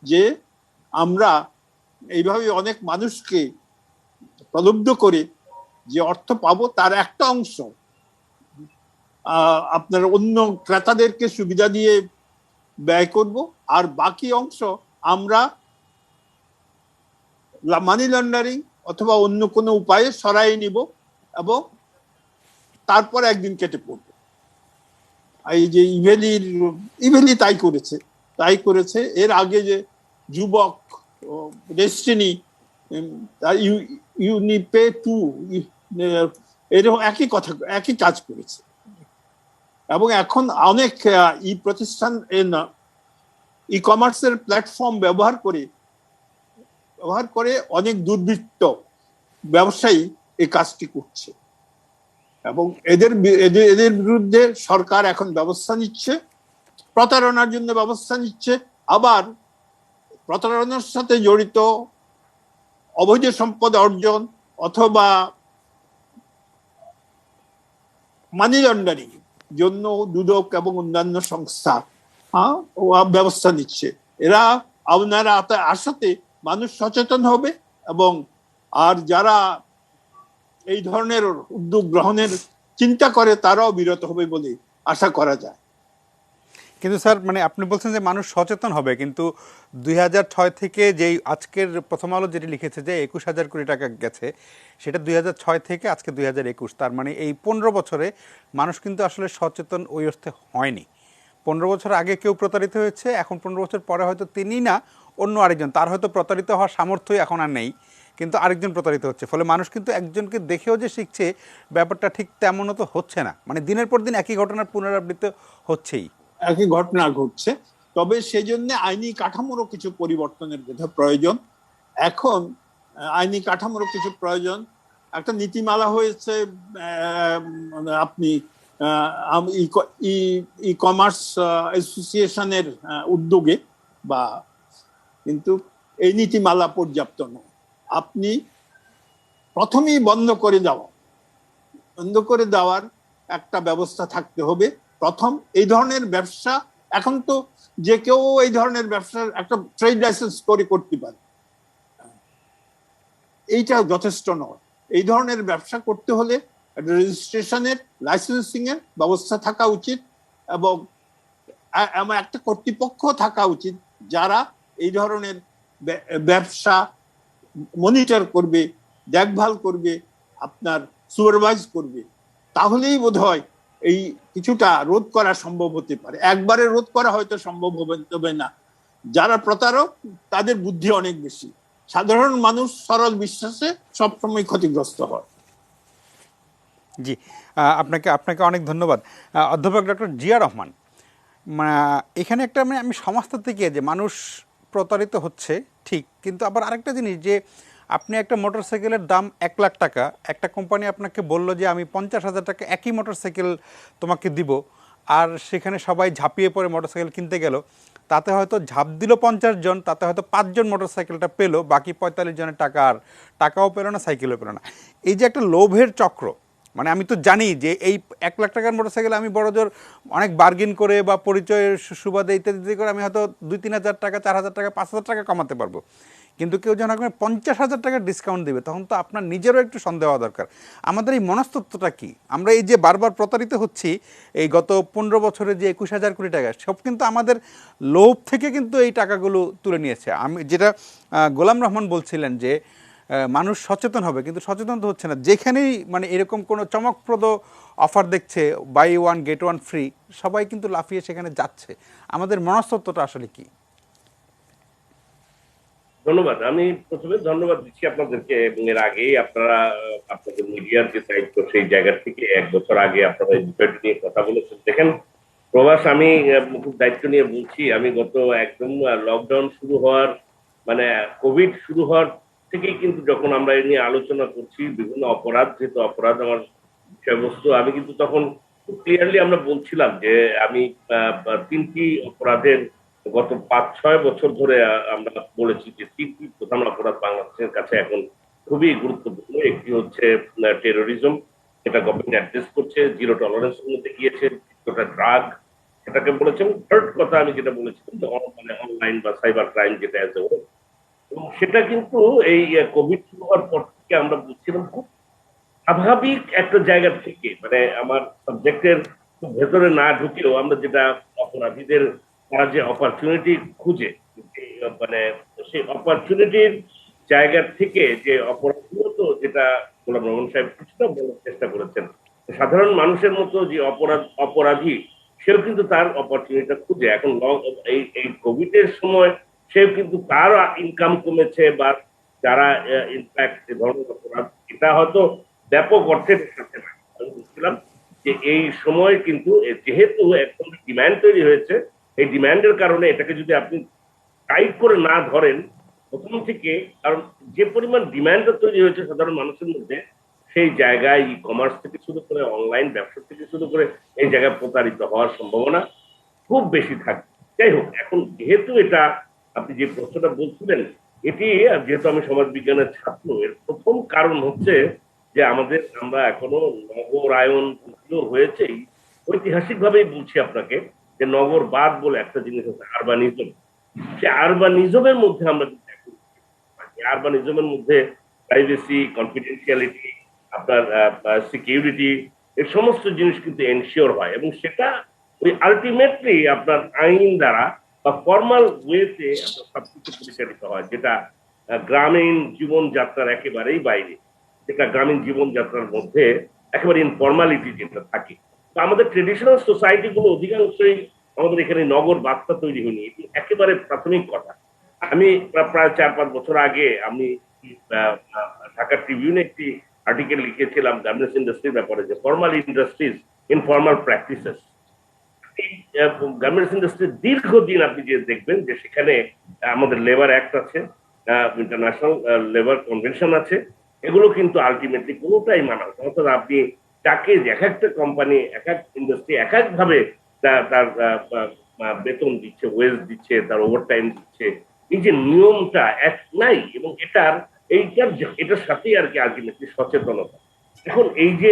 যে আমরা এইভাবে অনেক মানুষকে প্রলুব্ধ করে যে অর্থ পাবো তার একটা অংশ আপনার অন্য ক্রেতাদেরকে সুবিধা দিয়ে ব্যয় করব, আর বাকি অংশ আমরা মানি লন্ডারিং অথবা অন্য কোনো উপায়ে সরাই নিব এবং তারপর একদিন কেটে পড়ব। এই যে ইভেলি তাই করেছে। এর আগে যে যুবক ডেস্টিনি, ইউনিপে টু, এরকম একই কাজ করেছে। এবং এখন অনেক প্রতিষ্ঠান ই কমার্সের প্ল্যাটফর্ম ব্যবহার করে অনেক দুর্বৃত্ত ব্যবসায়ী এই কাজটি করছে এবং এদের বিরুদ্ধে সরকার এখন ব্যবস্থা নিচ্ছে, প্রতারণার জন্য ব্যবস্থা নিচ্ছে। আবার প্রতারণার সাথে জড়িত অবৈধ সম্পদ অর্জন অথবা মানি লন্ডারিং জন্য দুদক এবং অন্যান্য সংস্থা ব্যবস্থা নিচ্ছে। এরা আপনারা আসাতে মানুষ সচেতন হবে এবং আর যারা এই ধরনের উদ্যোগ গ্রহণের চিন্তা করে তারাও বিরত হবে বলে আশা করা যায়। কিন্তু স্যার মানে আপনি বলছেন যে মানুষ সচেতন হবে, কিন্তু 2006 থেকে যেই আজকের প্রথম আলো যেটি লিখেছে যে 21,000 কোটি টাকা গেছে, সেটা 2006 থেকে আজকে 2021, তার মানে এই 15 বছরে মানুষ কিন্তু আসলে সচেতন ওই অর্থে হয়নি। 15 বছর আগে কেউ প্রতারিত হয়েছে, এখন 15 বছর পরে হয়তো তিনি না অন্য আরেকজন, তার হয়তো প্রতারিত হওয়ার সামর্থ্যই এখন আর নেই, কিন্তু আরেকজন প্রতারিত হচ্ছে। ফলে মানুষ কিন্তু একজনকে দেখেও যে শিখছে ব্যাপারটা ঠিক তেমনও তো হচ্ছে না, মানে দিনের পর দিন একই ঘটনার পুনরাবৃত্তি হচ্ছেই, একই ঘটনা ঘটছে। তবে সেই জন্য আইনি কাঠামোরও কিছু পরিবর্তনের প্রয়োজন। এখন আইনি কাঠামোরও কিছু প্রয়োজন। একটা নীতিমালা হয়েছে আপনি ই কমার্স অ্যাসোসিয়েশনের উদ্যোগে বা, কিন্তু এই নীতিমালা পর্যাপ্ত নয়। আপনি প্রথমেই বন্ধ করে দেওয়ার একটা ব্যবস্থা থাকতে হবে। প্রথম এই ধরনের ব্যবসা, এখন তো যে কেউ এই ধরনের ব্যবসার একটা ট্রেড লাইসেন্স করতে পারে, এইটা যথেষ্ট নয়। এই ধরনের ব্যবসা করতে হলে রেজিস্ট্রেশনের, লাইসেন্সিং এর ব্যবস্থা থাকা উচিত এবং এমন একটা কর্তৃপক্ষ থাকা উচিত যারা এই ধরনের ব্যবসা মনিটর করবে, দেখভাল করবে, আপনার সুপারভাইজ করবে। তাহলেই বোধহয় এই কিছুটা রোধ করা সম্ভব হতে পারে। একবারে রোধ করা হয়তো সম্ভব হবে না। যারা প্রতারক তাদের বুদ্ধি অনেক বেশি, সাধারণ মানুষ সরল বিশ্বাসে সবসময় ক্ষতিগ্রস্ত হয়। জি, আপনাকে আপনাকে অনেক ধন্যবাদ। অধ্যাপক ডক্টর জিয়া রহমান, এখানে একটা আমি সমাজতত্ত্ব থেকে যে মানুষ প্রতারিত হচ্ছে ঠিক, কিন্তু আবার আরেকটা জিনিস যে আপনি একটা মোটরসাইকেলের দাম 1,00,000 টাকা, একটা কোম্পানি আপনাকে বলল যে আমি 50,000 টাকা একই মোটরসাইকেল তোমাকে দিব, আর সেখানে সবাই ঝাঁপিয়ে পড়ে মোটরসাইকেল কিনতে গেল, তাতে হয়তো ঝাঁপ দিল 50 জন, তাতে হয়তো 5 জন মোটরসাইকেলটা পেলো, বাকি 45 জনের টাকা আর টাকাও পেলো না, সাইকেলও পেলো না। এই যে একটা লোভের চক্র, আমি তো জানি যে এই 1,00,000 টাকার মোটরসাইকেল আমি বড়জোর অনেক বার্গেন করে বা পরিচয়ের সুবাদে ইত্যাদি করে আমি হয়তো 2-3 হাজার টাকা, 4,000 টাকা, 5,000 টাকা কমাতে পারবো, কিন্তু কেউ যখন আপনার 50,000 টাকার ডিসকাউন্ট দেবে তখন তো আপনার নিজেরও একটু সন্দেহ হওয়া দরকার। আমাদের এই মনস্তত্ত্বটা কি? আমরা এই যে বারবার প্রতারিত হচ্ছি, এই গত 15 বছরে যে 21,000 কোটি টাকা, সব কিন্তু আমাদের লোভ থেকে কিন্তু এই টাকাগুলো তুলে নিয়েছে। আমি যেটা গোলাম রহমান বলছিলেন যে মানুষ সচেতন হবে, কিন্তু সচেতন তো হচ্ছে না। যেখানেই এরকম কোনো চমকপ্রদ অফার দেখছে, buy one get one free, সবাই কিন্তু লাফিয়ে সেখানে যাচ্ছে। আমাদের মনস্তত্ত্বটা আসলে কি? ধন্যবাদ। আমি প্রথমে ধন্যবাদ দিচ্ছি আপনাদেরকে, এবং এর আগেই আপনারা আপনাদের মিডিয়ার যে দায়িত্ব সেই জায়গা থেকে 1 বছর আগে আপনারা এই বিষয়টি নিয়ে কথা বলেছেন। দেখেন প্রবাস, আমি খুব দায়িত্ব নিয়ে বলছি, আমি গত একদম লকডাউন শুরু হওয়ার কোভিড শুরু হওয়ার থেকেই কিন্তু যখন আমরা এ নিয়ে আলোচনা করছি, বিভিন্ন অপরাধ, যেহেতু অপরাধ আমার বিষয়বস্তু, আমি কিন্তু তখন ক্লিয়ারলি আমরা বলছিলাম যে আমি 3টি অপরাধের গত 5-6 বছর ধরে আমরা বলেছি যে 3টি প্রধান অপরাধ বাংলাদেশের কাছে এখন খুবই গুরুত্বপূর্ণ। একটি হচ্ছে টেরোরিজম, এটা গভর্নমেন্ট অ্যাড্রেস করছে, জিরো টলারেন্সের মধ্যে গিয়েছে। দ্বিতীয়টা ড্রাগ, সেটাকে বলেছেন। থার্ড কথা আমি যেটা বলেছিলাম যে অনলাইন বা সাইবার ক্রাইম, যেটা আছে, এবং সেটা কিন্তু এই কোভিড শুরু হওয়ার পর থেকে আমরা বুঝছিলাম খুব স্বাভাবিক একটা জায়গা থেকে, আমার সাবজেক্টের ভেতরে না ঢুকেও আমরা যেটা অপরাধীদের, তারা যে অপরচুনিটি খুঁজে, মানে সেই অপরচুনিটির জায়গা থেকে যে অপরাধীত, যেটা গোলাম রহমান সাহেব কিছুটা বলার চেষ্টা করেছেন, সাধারণ মানুষের মতো যে অপরাধী, সেও কিন্তু তার অপরচুনিটিটা খুঁজে এখন এই এই কোভিড এর সময় সেও কিন্তু তার ইনকাম কমেছে, বা যারা ইনফ্যাক্ট এ ধরনের অপরাধ, এটা হয়তো ব্যাপক অর্থের সাথে না। আমি বলছিলাম যে এই সময় কিন্তু যেহেতু এখন ডিমান্ড তৈরি হয়েছে, এই ডিমান্ডের কারণে এটাকে যদি আপনি টাইট করে না ধরেন প্রথম থেকে, কারণ যে পরিমাণ ডিমান্ডটা তৈরি হয়েছে সাধারণ মানুষের মধ্যে, সেই জায়গায় ই কমার্স থেকে শুরু করে অনলাইন ব্যবসা থেকে শুরু করে এই জায়গায় প্রতারিত হওয়ার সম্ভাবনা খুব বেশি থাকে। যাই হোক, এখন যেহেতু এটা আপনি যে প্রশ্নটা বলছিলেন, এটি যেহেতু আমি সমাজ বিজ্ঞানের ছাত্র, এর প্রথম কারণ হচ্ছে যে আমরা এখনো নগরায়ন হয়েছেই। ঐতিহাসিক ভাবেই বলছি আপনাকে যে নগরবাদ বলে একটা জিনিস হচ্ছে আরবানিজম। সে আরবানিজমের মধ্যে আমরা আরবানিজমের মধ্যে প্রাইভেসি, কনফিডেন্সিয়ালিটি, আপনার সিকিউরিটি, এই সমস্ত জিনিস কিন্তু এনশিওর হয়, এবং সেটা ওই আলটিমেটলি আপনার আইন দ্বারা বা ফর্মাল ওয়েতে সবকিছু পরিচালিত হয়, যেটা গ্রামীণ জীবনযাত্রার একেবারেই বাইরে, যেটা গ্রামীণ জীবনযাত্রার মধ্যে একেবারে ইনফর্মালিটি যেটা থাকে। তো আমাদের ট্রেডিশনাল সোসাইটি গুলো অধিকাংশই, আমাদের এখানে নগর বার্তা তৈরি হয়নি, এটি একেবারে প্রাথমিক কথা। আমি প্রায় 4-5 বছর আগে আমি ঢাকা ট্রিবিউনে একটি আর্টিকেল লিখেছিলাম গার্মেন্টস ইন্ডাস্ট্রির ব্যাপারে, যে formal industries informal practices. Garments ইন্ডাস্ট্রির দীর্ঘদিন আপনি যে দেখবেন যে সেখানে আমাদের লেবার অ্যাক্ট আছে, ইন্টারন্যাশনাল লেবার কনভেনশন আছে, এগুলো কিন্তু আলটিমেটলি কোনোটাই মানা হচ্ছে। অর্থাৎ আপনি তাকে এক একটা কোম্পানি, এক এক ইন্ডাস্ট্রি এক এক ভাবে তার বেতন দিচ্ছে, ওয়েজ দিচ্ছে, তার ওভারটাইম দিচ্ছে, এই যে নিয়মটা এক নাই, এবং এটার সাথেই আর কি আলটিমেটলি সচেতনতা। এখন এই যে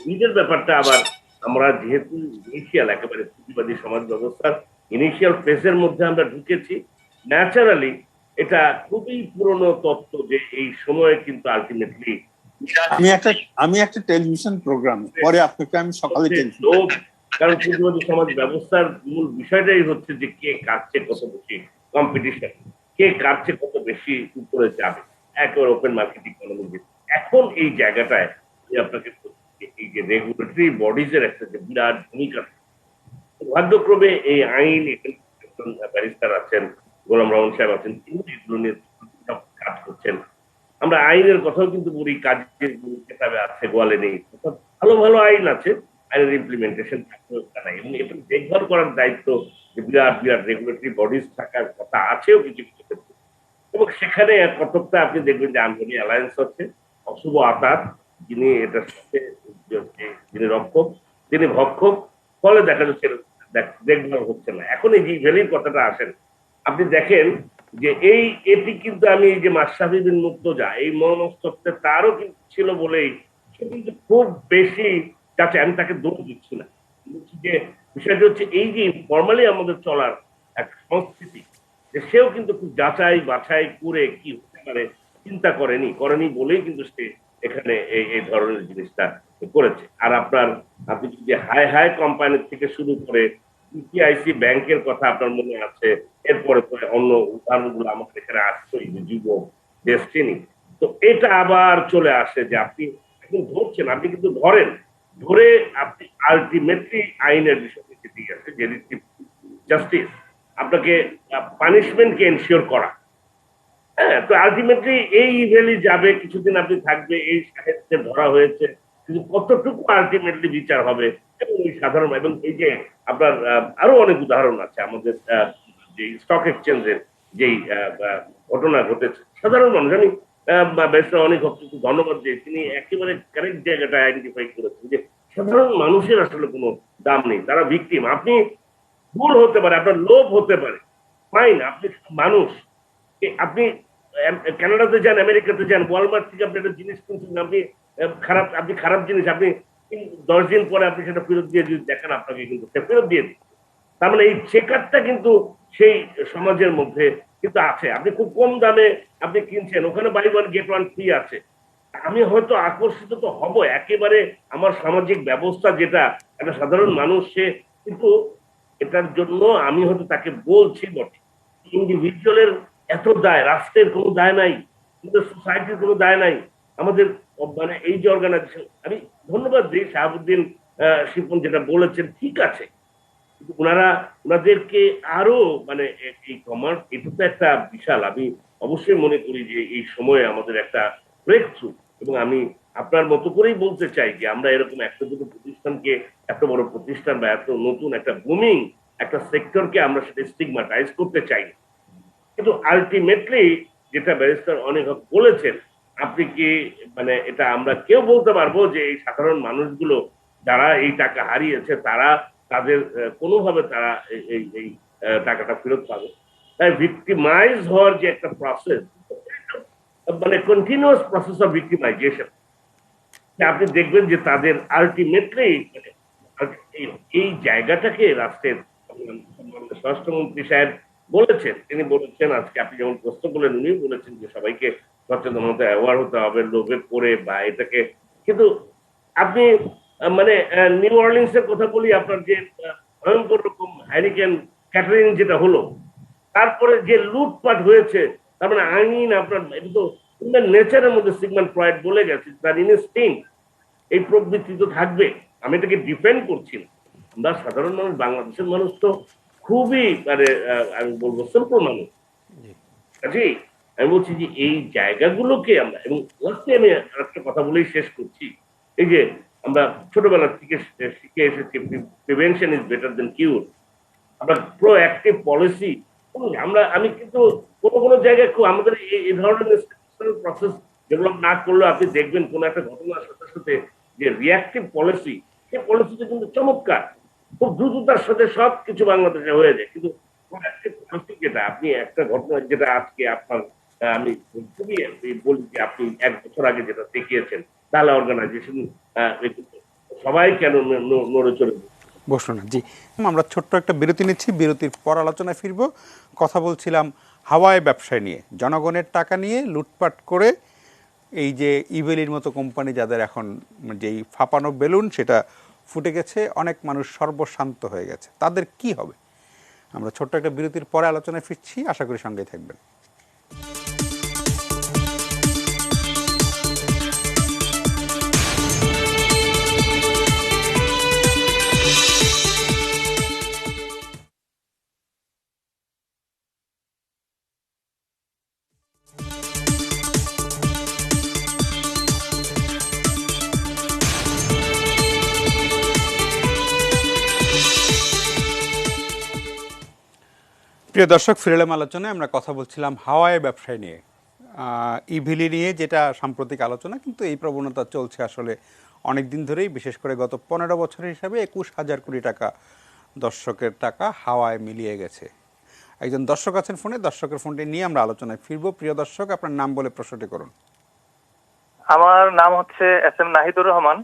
গ্রিডের ব্যাপারটা আবার আমরা যেহেতু ইনিশিয়াল একেবারে পুঁজিবাদী সমাজ ব্যবস্থার ইনিশিয়াল ফেজের মধ্যে আমরা ঢুকেছি, ন্যাচারালি এটা খুবই পুরনো তত্ত্ব যে এই সময়ে কিন্তু আলটিমেটলি আমি একটা টেলিভিশন প্রোগ্রাম, পরে আপনাকে আমি সকালে কারণ পুঁজিবাদী সমাজ ব্যবস্থার মূল বিষয়টাই হচ্ছে যে কে কাটছে কত বেশি কম্পিটিশন, কে কাটছে কত বেশি উপরে যাবে, একেবারে ওপেন মার্কেট ইকোনমি। এখন এই জায়গাটায় আপনাকে এই যে রেগুলেটরি বডিজ এর একটা যে বিরাট ভূমিকা, দুর্ভাগ্যক্রমে এই আইন, ব্যারিস্টার আছেন, গোলাম রহমান সাহেব আছেন, তিনি এগুলো নিয়ে কাজ করছেন। আমরা আইনের কথাও কিন্তু বলি, কাজের কেতাবে আছে, গোয়ালে নেই। ভালো ভালো আইন আছে, আইনের ইমপ্লিমেন্টেশন নাই, এবং এটা দেখভাল করার দায়িত্ব যে বিরাট বিরাট রেগুলেটরি বডিজ থাকার কথা আছেও কিছু কিছু ক্ষেত্রে। এবং সেখানে কতকটা আপনি দেখবেন যে আনটনি অ্যালায়েন্স হচ্ছে, অশুভ আতার, যিনি এটার সাথে যিনি রক্ষক তিনি ভক্ষক, ফলে দেখা যাচ্ছে দেখভাল হচ্ছে না। এখন এই ভ্যালির কথাটা আসেন, আপনি দেখেন যে এটি কিন্তু আমি এই যে মাশরাফি বিন মুর্তজা এই মনস্তত্ত্বে তারও কিন্তু ছিল বলেই সে কিন্তু খুব বেশি যাচ্ছে, আমি তাকে দোষ দিচ্ছি না, বলছি যে বিষয়টা হচ্ছে এই যে ফর্মালি আমাদের চলার এক সংস্কৃতি, যে সেও কিন্তু খুব যাচাই বাছাই করে কি হতে পারে চিন্তা করেনি বলেই কিন্তু সে এখানে এই ধরনের জিনিসটা করেছে। আর আপনি যদি হাই হাই কোম্পানির থেকে শুরু করে বিপিআইসি ব্যাংকের কথা আপনার মনে আছে, এরপরে তো অন্য উদাহরণগুলো আমাদের এখানে আসছেই, যে যুবক, ডেস্টিনি, তো এটা আবার চলে আসে যে আপনি এখন ধরছেন, আপনি কিন্তু ধরে আপনি আলটিমেটলি আইনের বিষয়টি ঠিক আছে, যে জাস্টিস আপনাকে পানিশমেন্টকে এনশিওর করা। হ্যাঁ, তো আলটিমেটলি এই ভ্যালি যাবে, কিছুদিন আপনি থাকবে, এই সাহিত্যে ধরা হয়েছে, কিন্তু কতটুকু আলটিমেটলি বিচার হবে এবং এই সাধারণ, এবং এই যে আপনার আরো অনেক উদাহরণ আছে আমাদের যে স্টক এক্সচেঞ্জের যেই ঘটনা ঘটেছে, সাধারণ মানুষ, আমি অনেক ধন্যবাদ যে তিনি একেবারে কারেক্ট জায়গাটা আইডেন্টিফাই করেছেন যে সাধারণ মানুষের আসলে কোনো দাম নেই, তারা ভিকটিম। আপনি ভুল হতে পারে, আপনার লোভ হতে পারে, ফাইন, আপনি মানুষ, আপনি কানাডাতে যান, আমেরিকাতে যান, ওয়ালমার্ট থেকে আপনি একটা জিনিস কিনছেন, আপনি খারাপ জিনিস, আপনি 10 দিন পরে আপনি সেটা ফেরত দিয়ে যদি দেখেন, আপনাকে কিন্তু সে ফেরত দিয়ে দিচ্ছে। তার মানে এই চেকারটা কিন্তু সেই সমাজের মধ্যে কিন্তু আছে। আপনি খুব কম দামে আপনি কিনছেন, ওখানে buy one get one free আছে, আমি হয়তো আকর্ষিত তো হব, একেবারে আমার সামাজিক ব্যবস্থা যেটা একটা সাধারণ মানুষ, সে কিন্তু এটার জন্য আমি হয়তো তাকে বলছি বটে, ইন্ডিভিজুয়ালের এত দায়, রাষ্ট্রের কোনো দায় নাই, কিন্তু সোসাইটির কোনো দায় নাই, আমাদের মানে এই যে অর্গানাইজেশন, আমি ধন্যবাদ দিই শাহাবুদ্দিন শিপন যেটা বলেছেন, ঠিক আছে, কিন্তু ওনাদেরকে আরো মানে এই কমার্স, এটা তো একটা বিশাল, আমি অবশ্যই মনে করি যে এই সময়ে আমাদের একটা ব্রেক থ্রু, এবং আমি আপনার মতো করেই বলতে চাই যে আমরা এরকম একটা দুটো প্রতিষ্ঠানকে, এত বড় প্রতিষ্ঠান বা এত নতুন একটা বুমিং একটা সেক্টরকে আমরা সেটা স্টিগমাটাইজ করতে চাই না। কিন্তু আলটিমেটলি যেটা ব্যারিস্টার অনেক বলেছেন, আপনি কি মানে এটা আমরা কেউ বলতে পারবো যে এই সাধারণ মানুষগুলো যারা এই টাকা হারিয়েছে তারা তাদের কোনোভাবে তারা এই টাকাটা ফেরত পাবে? তাই ভিক্টিমাইজ হওয়ার যে একটা প্রসেস, মানে কন্টিনিউয়াস প্রসেস অফ ভিক্টিমাইজেশন, আপনি দেখবেন যে তাদের আলটিমেটলি এই জায়গাটাকে রাষ্ট্রের স্বরাষ্ট্রমন্ত্রী সাহেব বলেছেন, তিনি বলেছেন আজকে আপনি যেমন প্রশ্ন করলেন, উনিও বলেছেন যে সবাইকে সচেতন হতে, অ্যাওয়ার হতে হবে, লোভে পড়ে বা এটাকে, কিন্তু আপনি মানে নিউ অর্লিন্স এর কথা বলি, আপনার যে ভয়ঙ্কর রকম হ্যারিকেন ক্যাটারিং যেটা হলো, তারপরে যে লুটপাট হয়েছে, তার মানে আইন আপনার এটা তো নেচারের মধ্যে সিগমন্ড ফ্রয়েড বলে গেছে, তার ইনস্টিংক্ট, এই প্রবৃত্তি তো থাকবে, আমি এটাকে ডিফেন্ড করছি না। আমরা সাধারণ মানুষ, বাংলাদেশের মানুষ তো খুবই মানে আমি বলবো সিম্পল মানুষ, কাজেই আমি বলছি যে এই জায়গাগুলোকে আমরা, এবং লাস্টে আমি একটা কথা বলেই শেষ করছি, এই যে আমরা ছোটবেলা থেকে শিখে এসেছি প্রিভেনশন ইজ বেটার দেন কিউর, আমরা প্রোঅ্যাক্টিভ পলিসি, আমি কিন্তু কোনো জায়গায় খুব আমাদের এই ধরনের প্রসেস ডেভেলপ না করলেও আপনি দেখবেন কোন একটা ঘটনার সাথে সাথে যে রিয়াক্টিভ পলিসি, সেই পলিসিটা কিন্তু চমৎকার, খুব দ্রুততার সাথে সবকিছু বাংলাদেশে হয়ে যায়। কিন্তু যেটা আপনি একটা ঘটনা যেটা আজকে আপনার আমি খুবই বলি যে আপনি 1 বছর আগে যেটা দেখিয়েছেন, তাহলে অর্গানাইজেশন সবাই কেন নড়ে চড়ে বসুন না। জি, আমরা ছোট্ট একটা বিরতি নিচ্ছি, বিরতির পর আলোচনায় ফিরবো। কথা বলছিলাম হাওয়াই ব্যবসায় নিয়ে, জনগণের টাকা নিয়ে লুটপাট করে এই যে ইভেলির মতো কোম্পানি যাদের এখন যেই ফাঁপানো বেলুন সেটা ফুটে গেছে, অনেক মানুষ সর্বশান্ত হয়ে গেছে, তাদের কি হবে? আমরা ছোট্ট একটা বিরতির পরে আলোচনায় ফিরছি, আশা করি সঙ্গেই থাকবেন। প্রিয় দর্শক, ফিরে এলাম আলোচনায়। আমরা কথা বলছিলাম হাওয়াই ব্যবসায় নিয়ে, ইভিলি নিয়ে, যেটা সাম্প্রতিক আলোচনা, কিন্তু এই প্রবণতা চলছে আসলে অনেক দিন ধরেই, বিশেষ করে গত 15 বছরের হিসাবে 21,000 কোটি টাকা দর্শকের টাকা হাওয়ায় মিলিয়ে গেছে। একজন দর্শক আছেন ফোনে, দর্শকের ফোনটি নিয়ে আমরা আলোচনায় ফিরবো। প্রিয় দর্শক, আপনার নাম বলে প্রশ্নটি করুন। আমার নাম হচ্ছে এস এম নাহিদুর রহমান।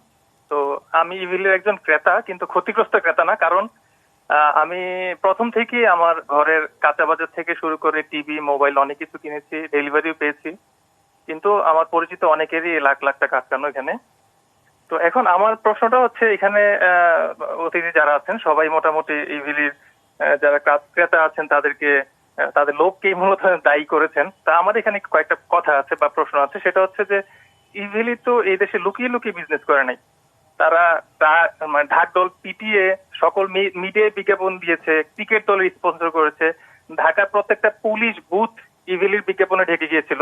তো আমি ইভিলের একজন ক্রেতা, কিন্তু ক্ষতিগ্রস্ত ক্রেতা না। কারণ আমি প্রথম থেকেই আমার ঘরের কাঁচা বাজার থেকে শুরু করে টিভি, মোবাইল অনেক কিছু কিনেছি, ডেলিভারিও পেয়েছি। কিন্তু আমার পরিচিত অনেকেরই লাখ লাখ টাকা আটকানো এখানে। তো এখন আমার প্রশ্নটা হচ্ছে, এখানে অতিথি যারা আছেন সবাই মোটামুটি ইভিলির যারা ক্রেতা আছেন তাদেরকে তাদের লোককেই মূলত দায়ী করেছেন। তা আমার এখানে কয়েকটা কথা আছে বা প্রশ্ন আছে। সেটা হচ্ছে যে ইভিলি তো এই দেশে লুকিয়ে লুকিয়ে বিজনেস করে নাই। তারা মানে ঢাক দল পিটিয়ে সকল মিডিয়ায় বিজ্ঞাপন দিয়েছে, ক্রিকেট দলের স্পন্সর করেছে, ঢাকার প্রত্যেকটা পুলিশ বুথ ইভিলির বিজ্ঞাপনে ঢেকে গিয়েছিল।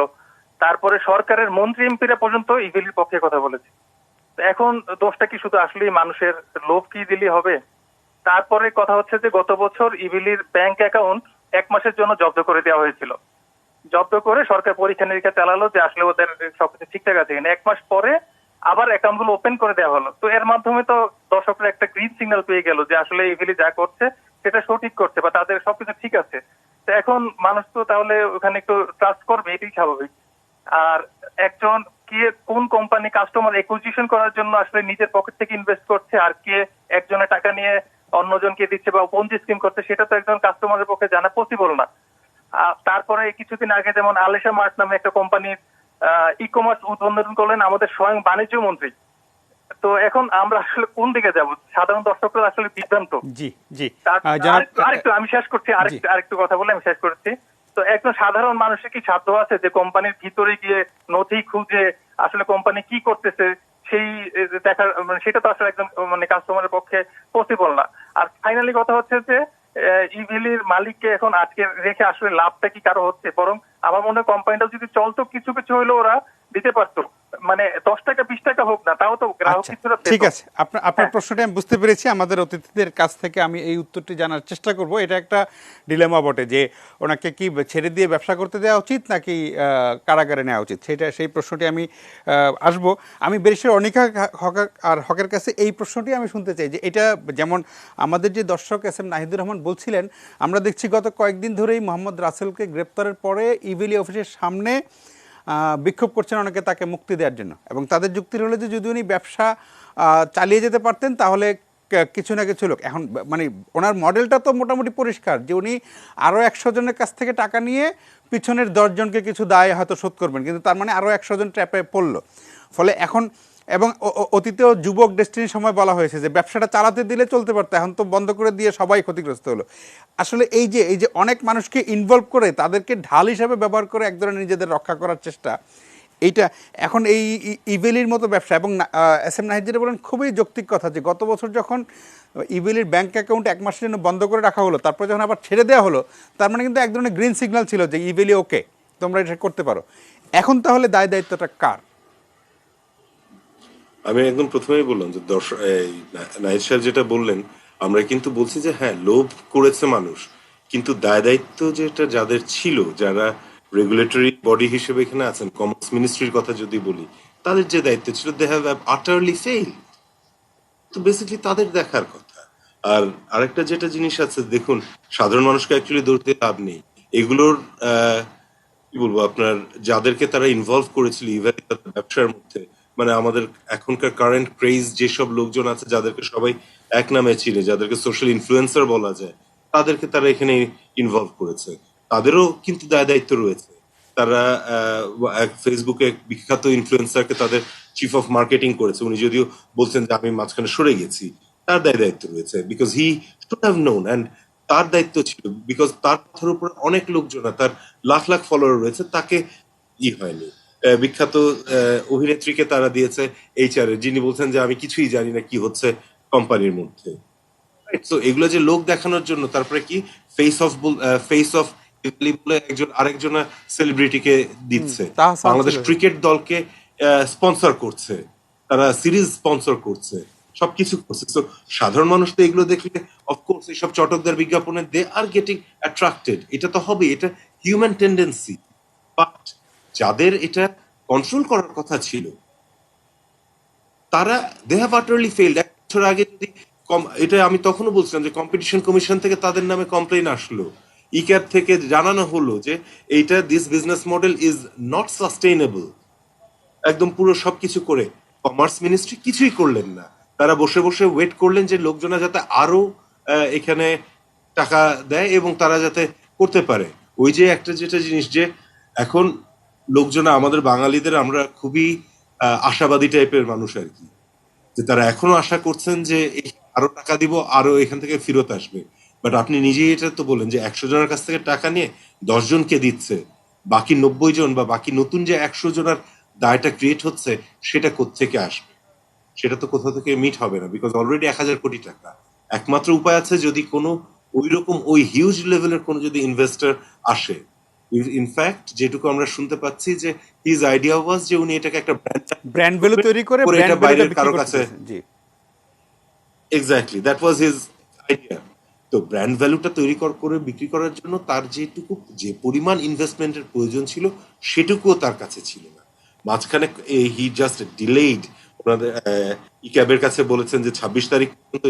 তারপরে সরকারের মন্ত্রী এমপিরা পর্যন্ত ইভিলির পক্ষে কথা বলেছে। এখন দোষটা কি শুধু আসলেই মানুষের লোভ কি দিলেই হবে? তারপরে কথা হচ্ছে যে গত বছর ইভিলির ব্যাংক অ্যাকাউন্ট 1 মাসের জন্য জব্দ করে দেওয়া হয়েছিল। জব্দ করে সরকার পরীক্ষা নিরীক্ষা চালালো যে আসলে ওদের সবকিছু ঠিকঠাক আছে কিনা। 1 মাস পরে আবার অ্যাকাউন্ট গুলো ওপেন করে দেওয়া হলো। তো এর মাধ্যমে তো দর্শকরা একটা গ্রিন সিগন্যাল পেয়ে গেল যে আসলে ইভিলি যা করছে সেটা সঠিক করছে বা তাদের সবকিছু ঠিক আছে। তো এখন মানুষ তো তাহলে ওখানে একটু ট্রাস্ট করবে, এটাই স্বাভাবিক। আর একজন কে কোন কোম্পানি কাস্টমার একুইজিশন করার জন্য আসলে নিজের পকেট থেকে ইনভেস্ট করছে, আর কে একজনের টাকা নিয়ে অন্যজনকে দিচ্ছে বা পঞ্জি স্কিম করছে, সেটা তো একজন কাস্টমারের পক্ষে জানা পসিবল না। তারপরে কিছুদিন আগে যেমন আলেশা মার্ট নামে একটা কোম্পানির ই কমার্স উদ্বোধন করলেন আমাদের স্বয়ং বাণিজ্য মন্ত্রী। তো এখন আমরা আসলে কোন দিকে যাব? সাধারণ দর্শকরা আসলে বিভ্রান্ত। জি জি, আরেকটু আমি শেষ করছি, আরেকটু কথা বলে আমি শেষ করছি। তো একজন সাধারণ মানুষের কি সাধ্য আছে যে কোম্পানির ভিতরে গিয়ে নথি খুঁজে আসলে কোম্পানি কি করতেছে সেই দেখার, মানে সেটা তো আসলে একদম মানে কাস্টমারের পক্ষে পসিবল না। আর ফাইনালি কথা হচ্ছে যে ইভিলির মালিককে এখন আটকে রেখে আসলে লাভটা কি কারো হচ্ছে? বরং আমার মনে হয় কোম্পানিটা যদি চলতো কিছু কিছু হইলেও ওরা দিতে পারতো, মানে 10 টাকা 20 টাকা হোক না, তাও তো গ্রাহক কিছুটা পেত। ঠিক আছে, আপনার প্রশ্নটা আমি বুঝতে পেরেছি। আমাদের অতিথিদের কাছ থেকে আমি এই উত্তরটি জানার চেষ্টা করব। এটা একটা ডিলেমা বটে যে ওনাকে কি ছেড়ে দিয়ে ব্যবসা করতে দেওয়া উচিত নাকি কারাগারে নেওয়া উচিত, সেই প্রশ্নটি আমি আসবো। আমি ব্যারিস্টার অনিকা হকের কাছে এই প্রশ্নটি আমি শুনতে চাই যে এটা যেমন আমাদের যে দর্শক এস এম নাহিদুর রহমান বলছিলেন, আমরা দেখছি গত কয়েকদিন ধরেই মোহাম্মদ রাসেলকে গ্রেপ্তারের পরে ইভিলি অফিসের সামনে বিক্ষোভ করছেন অনেকে তাকে মুক্তি দেওয়ার জন্য, এবং তাদের যুক্তি হলো যে যদি উনি ব্যবসা চালিয়ে যেতে পারতেন তাহলে কিছু না কিছু লোক, এখন মানে ওনার মডেলটা তো মোটামুটি পরিষ্কার যে উনি আরও 100 জনের কাছ থেকে টাকা নিয়ে পিছনের 10 জনকে কিছু দায় হয়তো শোধ করবেন, কিন্তু তার মানে আরও 100 জন ট্র্যাপে পড়লো। ফলে এখন, এবং অতীতেও যুবক ডেস্টিনির সময় বলা হয়েছে যে ব্যবসাটা চালাতে দিলে চলতে পারতো, এখন তো বন্ধ করে দিয়ে সবাই ক্ষতিগ্রস্ত হলো। আসলে এই যে অনেক মানুষকে ইনভলভ করে তাদেরকে ঢাল হিসাবে ব্যবহার করে এক ধরনের নিজেদের রক্ষা করার চেষ্টা, এইটা এখন এই ইভিলির মতো ব্যবসা। এবং এস এম নাহিদ যেটা বলেন খুবই যৌক্তিক কথা যে গত বছর যখন ইভিলির ব্যাংক অ্যাকাউন্ট 1 মাসের জন্য বন্ধ করে রাখা হলো, তারপর যখন আবার ছেড়ে দেওয়া হলো, তার মানে কিন্তু এক ধরনের গ্রিন সিগন্যাল ছিল যে ইভিলি ওকে, তোমরা এটা করতে পারো। এখন তাহলে দায়িত্বটা কার? আমি একদম প্রথমেই বললাম যে নাহিদ সাহেব যেটা বললেন, আমরা কিন্তু বলছি যে হ্যাঁ লোভ করেছে মানুষ, কিন্তু দায়িত্ব যেটা যাদের ছিল, যারা রেগুলেটরি বডি হিসেবে এখানে আছেন, কমার্স মিনিস্ট্রির কথা যদি বলি, তাদের যে দায়িত্ব ছিল, দে হ্যাভ আটারলি ফেইল। তো বেসিক্যালি তাদের দেখার কথা। আর আরেকটা যেটা জিনিস আছে, দেখুন সাধারণ মানুষকে অ্যাকচুয়ালি দৌড়তে লাভ নেই। এগুলোর কি বলবো, আপনার যাদেরকে তারা ইনভলভ করেছিল ইভেন ব্যবসার মধ্যে, মানে আমাদের এখনকার কারেন্ট ক্রেজ যেসব লোকজন আছে যাদেরকে সবাই এক নামে চিনে, যাদেরকে সোশ্যাল ইনফ্লুয়েন্সার বলা যায়, তাদেরকে তারা এখানে ইনভলভ করেছে। তাদেরও কিন্তু দায়িত্ব রয়েছে। তারা ফেসবুকে বিখ্যাত ইনফ্লুয়েন্সারকে তাদের চিফ অফ মার্কেটিং করেছে, উনি যদিও বলছেন যে আমি মাঝখানে সরে গেছি, তার দায়িত্ব রয়েছে, because he should have known, and তার দায়িত্ব ছিল, বিকজ তার কথার উপর অনেক লোকজন, তার লাখ লাখ ফলোয়ার রয়েছে, তাকে হয়নি। বিখ্যাত অভিনেত্রীকে তারা দিয়েছে এইচআর এর, যিনি বলছেন যে আমি কিছুই জানি না কি হচ্ছে কোম্পানির মধ্যে। তো এগুলো যে লোক দেখানোর জন্য, তারপরে কি ফেস অফ বলে একজন আরেকজন সেলিব্রিটিকে দিচ্ছে, বাংলাদেশ ক্রিকেট দলকে স্পন্সর করছে, তারা সিরিজ স্পন্সর করছে। সবকিছু করছে। তো সাধারণ মানুষ তো এগুলো দেখলে অফকোর্স এইসব চটকদার বিজ্ঞাপনে দে আর গেটিং অ্যাট্রাক্টেড, এটা তো হবে, এটা হিউম্যান টেন্ডেন্সি। বাট যাদের এটা কন্ট্রোল করার কথা ছিল তারা দে হ্যাভ আটারলি ফেইলড। এক বছর আগে যদি এটা আমি তখনও বলছিলাম যে কম্পিটিশন কমিশন থেকে তাদের নামে কমপ্লেইন আসলো, ইক্যাব থেকে জানানো হলো যে এইটা this business model is not sustainable, একদম পুরো সবকিছু করে কমার্স মিনিস্ট্রি কিছুই করলেন না। তারা বসে বসে ওয়েট করলেন যে লোকজনা যাতে আরো এখানে টাকা দেয় এবং তারা যাতে করতে পারে। ওই যে একটা যেটা জিনিস যে এখন লোকজনা আমাদের বাঙালিদের আমরা খুবই আশাবাদী টাইপের মানুষ আর কি, যে তারা এখনো আশা করছেন যে আরো টাকা দিব, আরো এখান থেকে ফেরত আসবে। বাট আপনি নিজেই এটা তো বলেন যে 100 জনের কাছ থেকে টাকা নিয়ে 10 জনকে দিচ্ছে, বাকি 90 জন বা বাকি নতুন যে 100 জনের দায়টা ক্রিয়েট হচ্ছে সেটা কোত্থেকে আসবে? সেটা তো কোথাও থেকে মিট হবে না, বিকজ অলরেডি 1000 কোটি টাকা। একমাত্র উপায় আছে যদি কোনো ওই রকম ওই হিউজ লেভেলের কোনো যদি ইনভেস্টর আসে। ইনফ্যাক্ট যেটুকু আমরা শুনতে পাচ্ছি যে হিজ আইডিয়া ওয়াজ যে উনি এটাকে একটা ব্র্যান্ড ভ্যালু তৈরি করে এটা ব্র্যান্ড ভ্যালুটা বাইরের বিক্রি কারো করতে কাছে, চাইছেন। জি, exactly that was his idea. তো ব্র্যান্ড ভ্যালুটা তৈরি করে বিক্রি করার জন্য তার যেটুকু যে পরিমাণ ইনভেস্টমেন্টের প্রয়োজন ছিল সেটুকুও তার কাছে ছিল না। মাঝখানে হি জাস্ট ডিলেইড। ওনাদের ইক্যাবের কাছে বলেছেন যে 26 তারিখ পর্যন্ত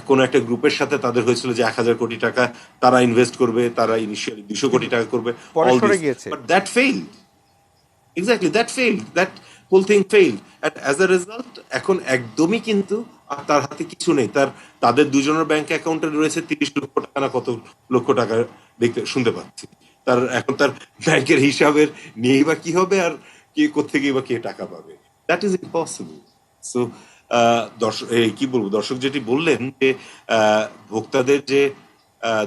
কোন একটা গ্রুপের সাথে তাদের হয়েছিল যে 1000 কোটি টাকা তারা ইনভেস্ট করবে, তারা ইনিশিয়ালি 200 কোটি টাকা করবে, পরে অল সরে দিস, গিয়েছে। But that failed. Exactly that failed, that whole thing failed, and as a result এখন একদমই কিন্তু আর তার হাতে কিছু নেই। তাদের দুজনের ব্যাংক অ্যাকাউন্টে রয়েছে 30 লক্ষ টাকা না কত লক্ষ টাকা দেখতে শুনতে পাচ্ছি। এখন তার ব্যাংকের হিসাবের নিয়েই বা কি হবে, আর কে কোত্থেকেই বা কে টাকা পাবে? That is impossible. সো দর্শক কি বলবো, দর্শক যেটি বললেন যে ভোক্তাদের যে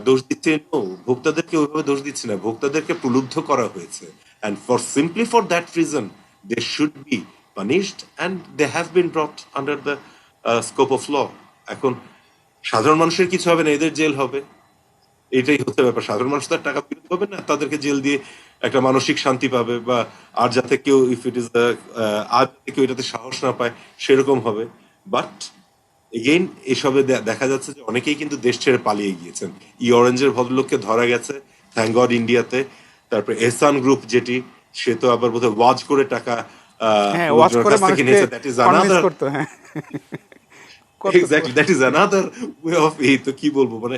দোষ দিচ্ছে, no, ভোক্তাদেরকে ওইভাবে দোষ দিচ্ছে না, ভোক্তাদেরকে প্রলুব্ধ করা হয়েছে। And simply for that reason, they should be punished and they have been brought under the scope of law. এখন সাধারণ মানুষের কিছু হবে না, এদের জেল হবে, এটাই হচ্ছে ব্যাপার। সাধারণ মানুষ তার টাকা ফেরত পাবে না, তাদেরকে জেল দিয়ে একটা মানসিক শান্তি পাবে, বা আর যাতে কেউ ইফ ইট ইজ আর যাতে কেউ এটাতে সাহস না পায় সেরকম হবে। বাট এগেইন এসবে দেখা যাচ্ছে যে অনেকেই কিন্তু দেশ ছেড়ে পালিয়ে গিয়েছেন। অরেঞ্জের ভদ্রলোককে ধরা গেছে, থ্যাংক গড, ইন্ডিয়াতে। তারপরে এহসান গ্রুপ যেটি, সে তো আবার বোধহয় ওয়াজ করে টাকা হ্যাঁ, ওয়াচ করে কাছ থেকে মানুষকে নিয়েছে। দ্যাট ইজ কনভিন্স আনাদার, করতে, হ্যাঁ exactly that is another way of, এই তো কি বলবো, মানে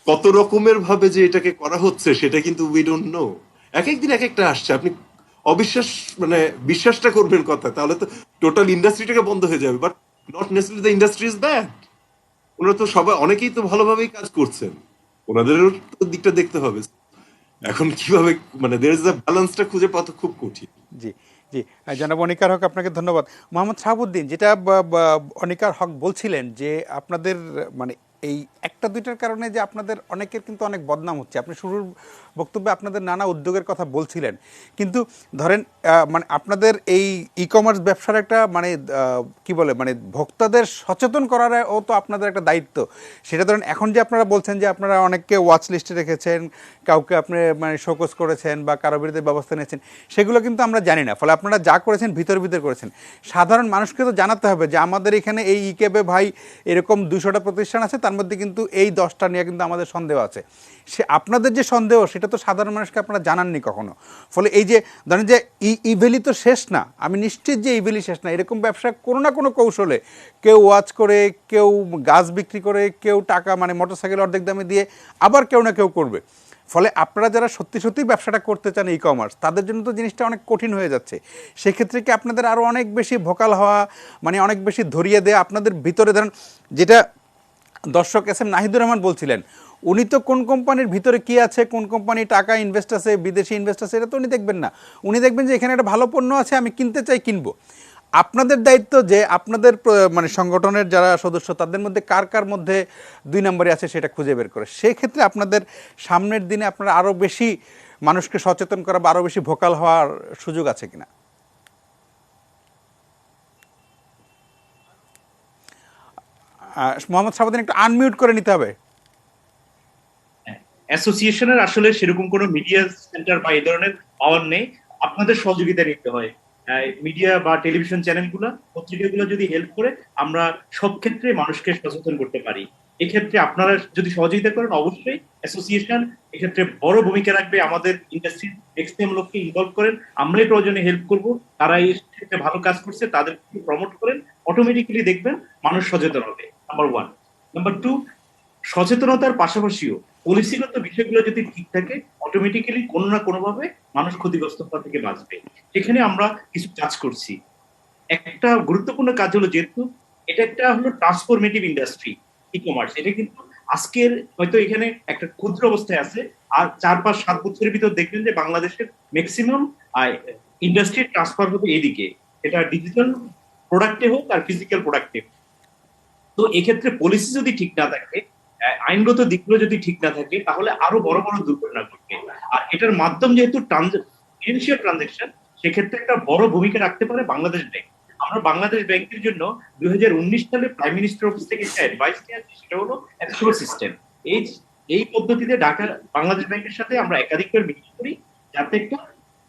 কত রকমের ভাবে যে এটাকে করা হচ্ছে সেটা কিন্তু উই ডোন্ট নো। এক একদিন এক একটা আসছে, আপনি অবিশ্বাস মানে বিশ্বাসটা করবেন কথা, তাহলে তো টোটাল ইন্ডাস্ট্রিটাকে বন্ধ হয়ে যাবে। But not necessarily the industry is bad. ওনারা তো সবাই, অনেকেই তো ভালোভাবেই কাজ করছেন, ওনাদেরও তো দিকটা দেখতে হবে। এখন কিভাবে মানে দের ইজ দ্য ব্যালেন্সটা খুঁজে পাওয়া তো খুব কঠিন। জি, জি। জনাব অনিকার হক, আপনাকে ধন্যবাদ। মোহাম্মদ শাহাবুদ্দিন, যেটা অনিকার হক বলছিলেন যে আপনাদের মানে এই একটা দুইটার কারণে যে আপনাদের অনেকের কিন্তু অনেক বদনাম হচ্ছে। আপনি শুরুর বক্তব্যে আপনাদের নানা উদ্যোগের কথা বলছিলেন, কিন্তু ধরেন মানে আপনাদের এই ই কমার্স ব্যবসার একটা মানে কি বলে মানে ভোক্তাদের সচেতন করারও তো আপনাদের একটা দায়িত্ব। সেটা ধরেন এখন যে আপনারা বলছেন যে আপনারা অনেককে ওয়াচ লিস্টে রেখেছেন, কাউকে আপনি মানে শোকজ করেছেন বা কারো বিরুদ্ধে ব্যবস্থা নিয়েছেন, সেগুলো কিন্তু আমরা জানি না। ফলে আপনারা যা করেছেন ভিতর করেছেন। সাধারণ মানুষকে তো জানাতে হবে যে আমাদের এখানে এই ইকেবে ভাই এরকম 200টা প্রতিষ্ঠান আছে, তার মধ্যে কিন্তু এই 10টা নিয়ে কিন্তু আমাদের সন্দেহ আছে। সে আপনাদের যে সন্দেহ সেটা তো সাধারণ মানুষকে আপনারা জানাননি কখনো। ফলে এই যে ধরেন যে ইভেলি তো শেষ না, আমি নিশ্চিত যে ইভেলি শেষ না। এরকম ব্যবসা কোনো না কোনো কৌশলে কেউ ওয়াচ করে, কেউ গাছ বিক্রি করে, কেউ টাকা মানে মোটরসাইকেল অর্ধেক দামে দিয়ে, আবার কেউ না কেউ করবে। ফলে আপনারা যারা সত্যি সত্যি ব্যবসাটা করতে চান ই কমার্স, তাদের জন্য তো জিনিসটা অনেক কঠিন হয়ে যাচ্ছে। সেক্ষেত্রে কি আপনাদের আরও অনেক বেশি ভোকাল হওয়া, মানে অনেক বেশি ধরিয়ে দেওয়া আপনাদের ভিতরে, ধরেন যেটা দর্শক এস এম নাহিদুর রহমান বলছিলেন, উনি তো কোন কোম্পানির ভিতরে কি আছে, কোন কোম্পানি টাকা ইনভেস্ট আছে, বিদেশি ইনভেস্ট আছে, এটা তো উনি দেখবেন না। উনি দেখবেন যে এখানে একটা ভালো পণ্য আছে, আমি কিনতে চাই, কিনবো। আপনাদের দায়িত্ব যে আপনাদের মানে সংগঠনের যারা সদস্য তাদের মধ্যে কার কার মধ্যে 2 নম্বরে আছে সেটা খুঁজে বের করে। সেক্ষেত্রে আপনাদের সামনের দিনে আপনারা আরও বেশি মানুষকে সচেতন করা বা আরও বেশি ভোকাল হওয়ার সুযোগ আছে কিনা। মোহাম্মদ শাহাবুদ্দিন, একটু আনমিউট করে নিতে হবে। অ্যাসোসিয়েশনের আসলে সেরকম কোনো মিডিয়া সেন্টার বা এই ধরনের পাওয়ার নেই, আপনাদের সহযোগিতা নিতে হয়। মিডিয়া বা টেলিভিশন চ্যানেলগুলো, পত্রিকাগুলো যদি হেল্প করে, আমরা সব ক্ষেত্রে মানুষকে সচেতন করতে পারি। এক্ষেত্রে আপনারা যদি সহযোগিতা করেন, অবশ্যই অ্যাসোসিয়েশন এক্ষেত্রে বড় ভূমিকা রাখবে। আমাদের ইন্ডাস্ট্রির এক্সট্রিম লোককে ইনভলভ করেন, আমরাই প্রয়োজনে হেল্প করব। তারা এই ক্ষেত্রে ভালো কাজ করছে, তাদেরকে প্রমোট করেন, অটোমেটিক্যালি দেখবেন মানুষ সচেতন হবে। নাম্বার 1। নাম্বার 2, সচেতনতার পাশাপাশিও পলিসিগত বিষয়গুলো যদি ঠিক থাকে, অটোমেটিক্যালি কোনো না কোনো ভাবে মানুষ ক্ষতিগ্রস্ত হওয়া থেকে বাঁচবে। সেখানে আমরা কিছু কাজ করছি। একটা গুরুত্বপূর্ণ কাজ হলো, যেহেতু এটা একটা হলো ট্রান্সফরমেটিভ ইন্ডাস্ট্রি, ই কমার্স, এটা কিন্তু আজকের হয়তো এখানে একটা ক্ষুদ্র অবস্থায় আছে, আর 4-5-7 বছরের ভিতর দেখবেন যে বাংলাদেশের ম্যাক্সিমাম ইন্ডাস্ট্রি ট্রান্সফার হবে এদিকে, এটা ডিজিটাল প্রোডাক্টে হোক আর ফিজিক্যাল প্রোডাক্টে। তো এক্ষেত্রে পলিসি যদি ঠিক না থাকে, আইনগত দিকগুলো যদি ঠিক না থাকে, তাহলে আরো বড় বড় দুর্ঘটনা ঘটবে। আর এটার মাধ্যম যেহেতু ফিনান্সিয়াল ট্রানজাকশন, সেক্ষেত্রে একটা বড় ভূমিকা রাখতে পারে বাংলাদেশ ব্যাংক। আমরা বাংলাদেশ ব্যাংকের জন্য 2019 সালে প্রাইম মিনিস্টার অফিস থেকে একটা অ্যাডভাইস নিয়েছি, সেটা হলো এসকো সিস্টেম। এই এই পদ্ধতিতে ঢাকা বাংলাদেশ ব্যাংকের সাথে আমরা একাধিকবার মিটিং করি, যাতে একটা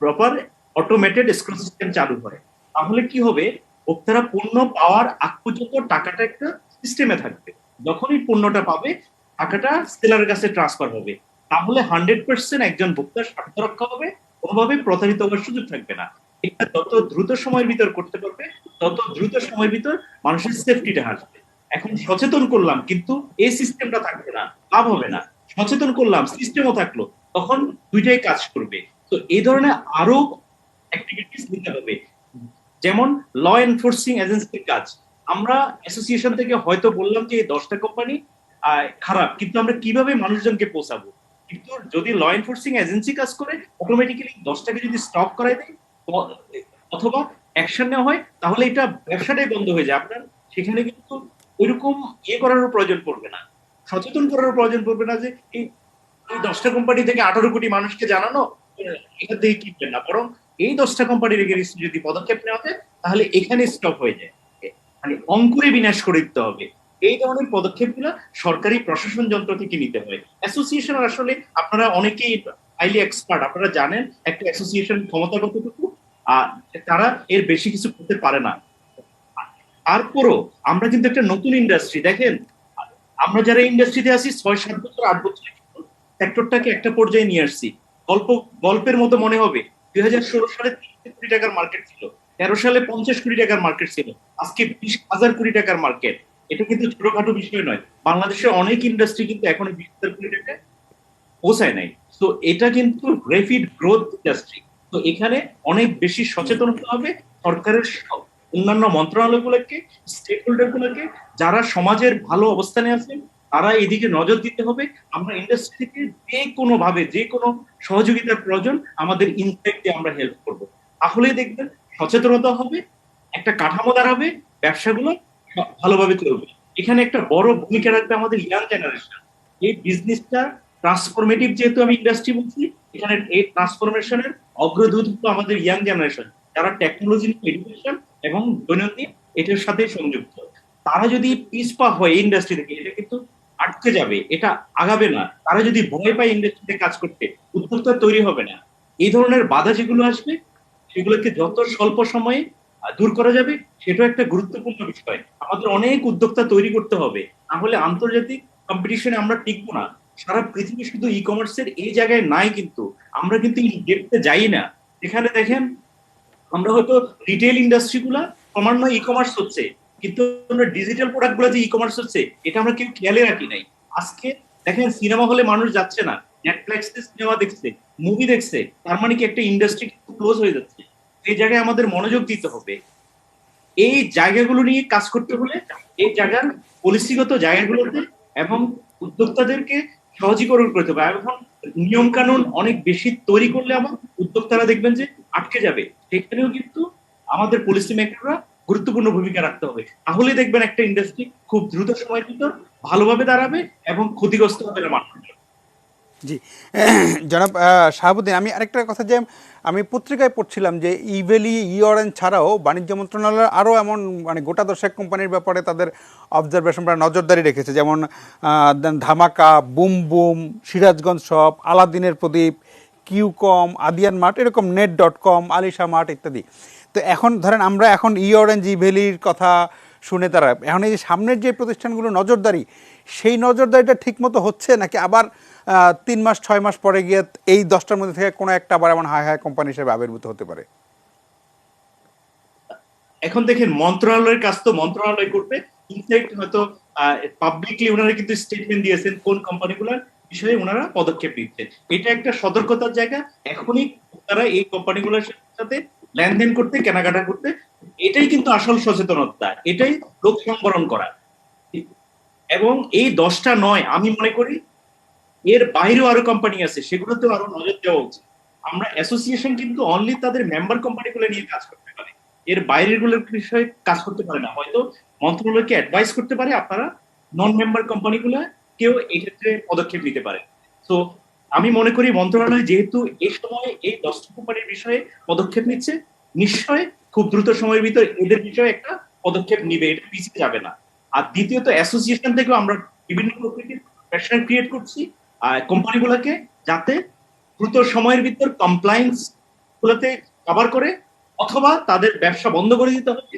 প্রপার অটোমেটেড এসকো সিস্টেম চালু হয়। তাহলে কি হবে, ভোক্তারা পণ্য পাওয়ার আগ পর্যন্ত টাকাটা একটা সিস্টেমে থাকবে। যখনই পণ্যটা পাবে, টাকাটা সেলারের কাছে ট্রান্সফার হবে। তাহলে 100% একজন ভোক্তার স্বার্থ রক্ষা হবে, কোনোভাবে প্রতারিত হওয়ার সুযোগ থাকবে না। এটা যত দ্রুত সময়ের ভিতর করতে পারবে, তত দ্রুত সময়ের ভিতর মানুষের সেফটিটা আসবে। এখন সচেতন করলাম, কিন্তু এই সিস্টেমটা থাকবে না, লাভ হবে না। সচেতন করলাম, সিস্টেমও থাকলো, তখন দুইটাই কাজ করবে। তো এই ধরনের আরো অ্যাক্টিভিটিস নিতে হবে। যেমন ল এনফোর্সিং এজেন্সির কাজ, আমরা অ্যাসোসিয়েশন থেকে হয়তো বললাম যে এই 10টা কোম্পানি খারাপ, কিন্তু আমরা কিভাবে মানুষজনকে পৌঁছাবো? কিন্তু যদি ল এনফোর্সিং এজেন্সি কাজ করে, অটোমেটিক্যালি 10টাকে যদি স্টপ করাই দেয় অথবা অ্যাকশন নেওয়া হয়, তাহলে এটা ব্যবসাটাই বন্ধ হয়ে যায়। আপনার সেখানে কিন্তু ওইরকম ইয়ে করারও প্রয়োজন পড়বে না, সচেতন করারও প্রয়োজন পড়বে না যে এই 10টা কোম্পানি থেকে 18 কোটি মানুষকে জানানো এখান থেকে কিনবেন না, বরং এই 10টা কোম্পানির এগেইনস্টে যদি পদক্ষেপ নেওয়া হয়, তাহলে এখানে স্টপ হয়ে যায়, মানে অঙ্কুরে বিনাশ করে দিতে হবে। এই ধরনের পদক্ষেপগুলো সরকারি প্রশাসন যন্ত্র থেকে নিতে হয়। অ্যাসোসিয়েশন আসলে আপনারা অনেকেই হাইলি এক্সপার্ট, আপনারা জানেন একটা অ্যাসোসিয়েশন ক্ষমতা কতটুকু, তারা এর বেশি কিছু করতে পারে না। তারপরও আমরা কিন্তু একটা নতুন ইন্ডাস্ট্রি, দেখেন আমরা যারা ইন্ডাস্ট্রিতে আছি 6-7 বছর 8 বছর সেক্টরটাকে একটা পর্যায়ে নিয়ে আসছি। গল্পের মতো মনে হবে, 2016 সালে 30 কোটি টাকার মার্কেট ছিল, 13 সালে 50 কোটি টাকার মার্কেট ছিল, আজকে 20,000 কোটি টাকার মার্কেট। এটা কিন্তু ছোটখাটো বিষয় নয়। বাংলাদেশের অনেক ইন্ডাস্ট্রি কিন্তু এখনো 20,000 কোটি টাকা পৌঁছায় নাই। তো এটা কিন্তু রেপিড গ্রোথ ইন্ডাস্ট্রি। তো এখানে অনেক বেশি সচেতন হতে হবে সরকারের অন্যান্য মন্ত্রণালয়গুলোকে, স্টেক হোল্ডার গুলোকে, যারা সমাজের ভালো অবস্থানে আছেন, তারা এদিকে নজর দিতে হবে। আমরা ইন্ডাস্ট্রি থেকে যে কোনো ভাবে যে কোনো সহযোগিতার প্রয়োজন, আমাদের ইনসাইট দিয়ে আমরা হেল্প করব। তাহলে দেখবেন সচেতনতা হবে, একটা কাঠামো দাঁড়াবে, ব্যবসাগুলো ভালোভাবে চলবে। এখানে একটা বড় ভূমিকা রাখবে আমাদের ইয়াং জেনারেশন। এই বিজনেসটা ট্রান্সফরমেটিভ, যেহেতু আমি ইন্ডাস্ট্রি বলছি, এখানে এই ট্রান্সফরমেশনের অগ্রদূত হলো আমাদের ইয়াং জেনারেশন, যারা টেকনোলজি, এডুকেশন এবং দৈনন্দিন এটার সাথে সংযুক্ত। তারা যদি পিছপা হয় ইন্ডাস্ট্রি থেকে, এটা কিন্তু আটকে যাবে, এটা আগাবে না। তারা যদি ভয় পায় ইন্ডাস্ট্রিতে কাজ করতে, উদ্যোক্তা তৈরি হবে না। এই ধরনের বাধা যেগুলো আসবে, সেগুলোকে যত স্বল্প সময়ে দূর করা যাবে, সেটাও একটা গুরুত্বপূর্ণ বিষয়। আমাদের অনেক উদ্যোক্তা তৈরি করতে হবে, না হলে আন্তর্জাতিক কম্পিটিশনে আমরা টিকবো না। সারা পৃথিবী শুধু ই কমার্সের এই জায়গায় নাই, কিন্তু আমরা কিন্তু দেখতে যাই না। এখানে দেখেন, আমরা হয়তো রিটেল ইন্ডাস্ট্রি গুলা ক্রমান্বয়ে ই কমার্স হচ্ছে, কিন্তু আমরা ডিজিটাল প্রোডাক্ট গুলা যে ই কমার্স হচ্ছে, এটা আমরা কেউ খেয়ালে রাখি নাই। আজকে দেখেন, সিনেমা হলে মানুষ যাচ্ছে না, নেটফ্লিক্সে সিনেমা দেখছে, মুভি দেখছে, তার মানে কি একটা ইন্ডাস্ট্রি ক্লোজ হয়ে যাচ্ছে। এই জায়গায় আমাদের মনোযোগ দিতে হবে। এই জায়গাগুলো নিয়ে কাজ করতে হলে এই জায়গার পলিসিগত জায়গাগুলোতে এবং উদ্যোক্তাদেরকে সহজীকরণ করতে হবে। এখন নিয়ম কানুন অনেক বেশি তৈরি করলে আমার উদ্যোক্তারা দেখবেন যে আটকে যাবে। সেখানেও কিন্তু আমাদের পলিসি মেকাররা গুরুত্বপূর্ণ ভূমিকা রাখতে হবে। তাহলে দেখবেন একটা ইন্ডাস্ট্রি খুব দ্রুত সময়ের ভিতর ভালোভাবে দাঁড়াবে এবং ক্ষতিগ্রস্ত হবে না মানুষ। জি, জনাব শাহাবুদ্দিন, আমি আরেকটা কথা, যে আমি পত্রিকায় পড়ছিলাম যে ইভেলি, অরেঞ্জ ছাড়াও বাণিজ্য মন্ত্রণালয় আরও এমন মানে গোটা 10 কোম্পানির ব্যাপারে তাদের অবজারভেশন বা নজরদারি রেখেছে, যেমন ধামাকা, বুম বুম, সিরাজগঞ্জ শপ, আলাদিনের প্রদীপ, কিউকম, আদিয়ান মার্ট, এরকম net.com, আলিশা মার্ট ইত্যাদি। তো এখন ধরেন আমরা এখন অরেঞ্জ ভ্যালির কথা শুনে তারা এখন এই যে সামনের যে প্রতিষ্ঠানগুলো নজরদারি, সেই নজরদারিটা ঠিক মতো হচ্ছে নাকি আবার 3 মাস 6 মাস পরে গিয়ে এই 10টার মধ্যে থেকে কোনো একটা আবার এমন হাই কোম্পানি হিসেবে আবির্ভূত হতে পারে? এখন দেখেন মন্ত্রণালয়ের কাজ তো মন্ত্রণালয় করবে, ইনফ্যাক্ট হয়তো পাবলিকলি ওনারা কিন্তু স্টেটমেন্ট দিয়েছেন কোন কোম্পানিগুলোর বিষয়ে ওনারা পদক্ষেপ নিচ্ছেন। এটা একটা সতর্কতার জায়গা। এখনই তারা এই কোম্পানিগুলোর সাথে লেনদেন করতে, কেনাকাটা করতে, এটাই কিন্তু আসল সচেতনতা, এটাই লোক সংবরণ করা। এবং এই 10টা নয়, আমি মনে করি এর বাইরেও আরো কোম্পানি আছে, সেগুলোতেও আরো নজর দেওয়া উচিত। আমরা অ্যাসোসিয়েশন কিন্তু অনলি তাদের মেম্বার কোম্পানিগুলো নিয়ে কাজ করতে পারে, এর বাইরের গুলোর বিষয়ে কাজ করতে পারে না। হয়তো মন্ত্রণালয়কে অ্যাডভাইস করতে পারে আপনারা নন মেম্বার কোম্পানিগুলো কেউ এই ক্ষেত্রে পদক্ষেপ নিতে পারে। তো আমি মনে করি মন্ত্রণালয় যেহেতু এই সময় এই 10টা কোম্পানির বিষয়ে পদক্ষেপ নিচ্ছে, নিশ্চয় খুব দ্রুত সময়ের ভিতর এদের বিষয়ে একটা পদক্ষেপ নিবে, এটা পিছিয়ে যাবে না। আর দ্বিতীয়ত অ্যাসোসিয়েশন থেকেও আমরা বিভিন্ন প্রকৃতির প্রেশার ক্রিয়েট করছি কোম্পানিগুলোকে, যাতে দ্রুত সময়ের ভিতর কমপ্লায়েন্স গুলোতে কভার করে, অথবা তাদের ব্যবসা বন্ধ করে দিতে হবে,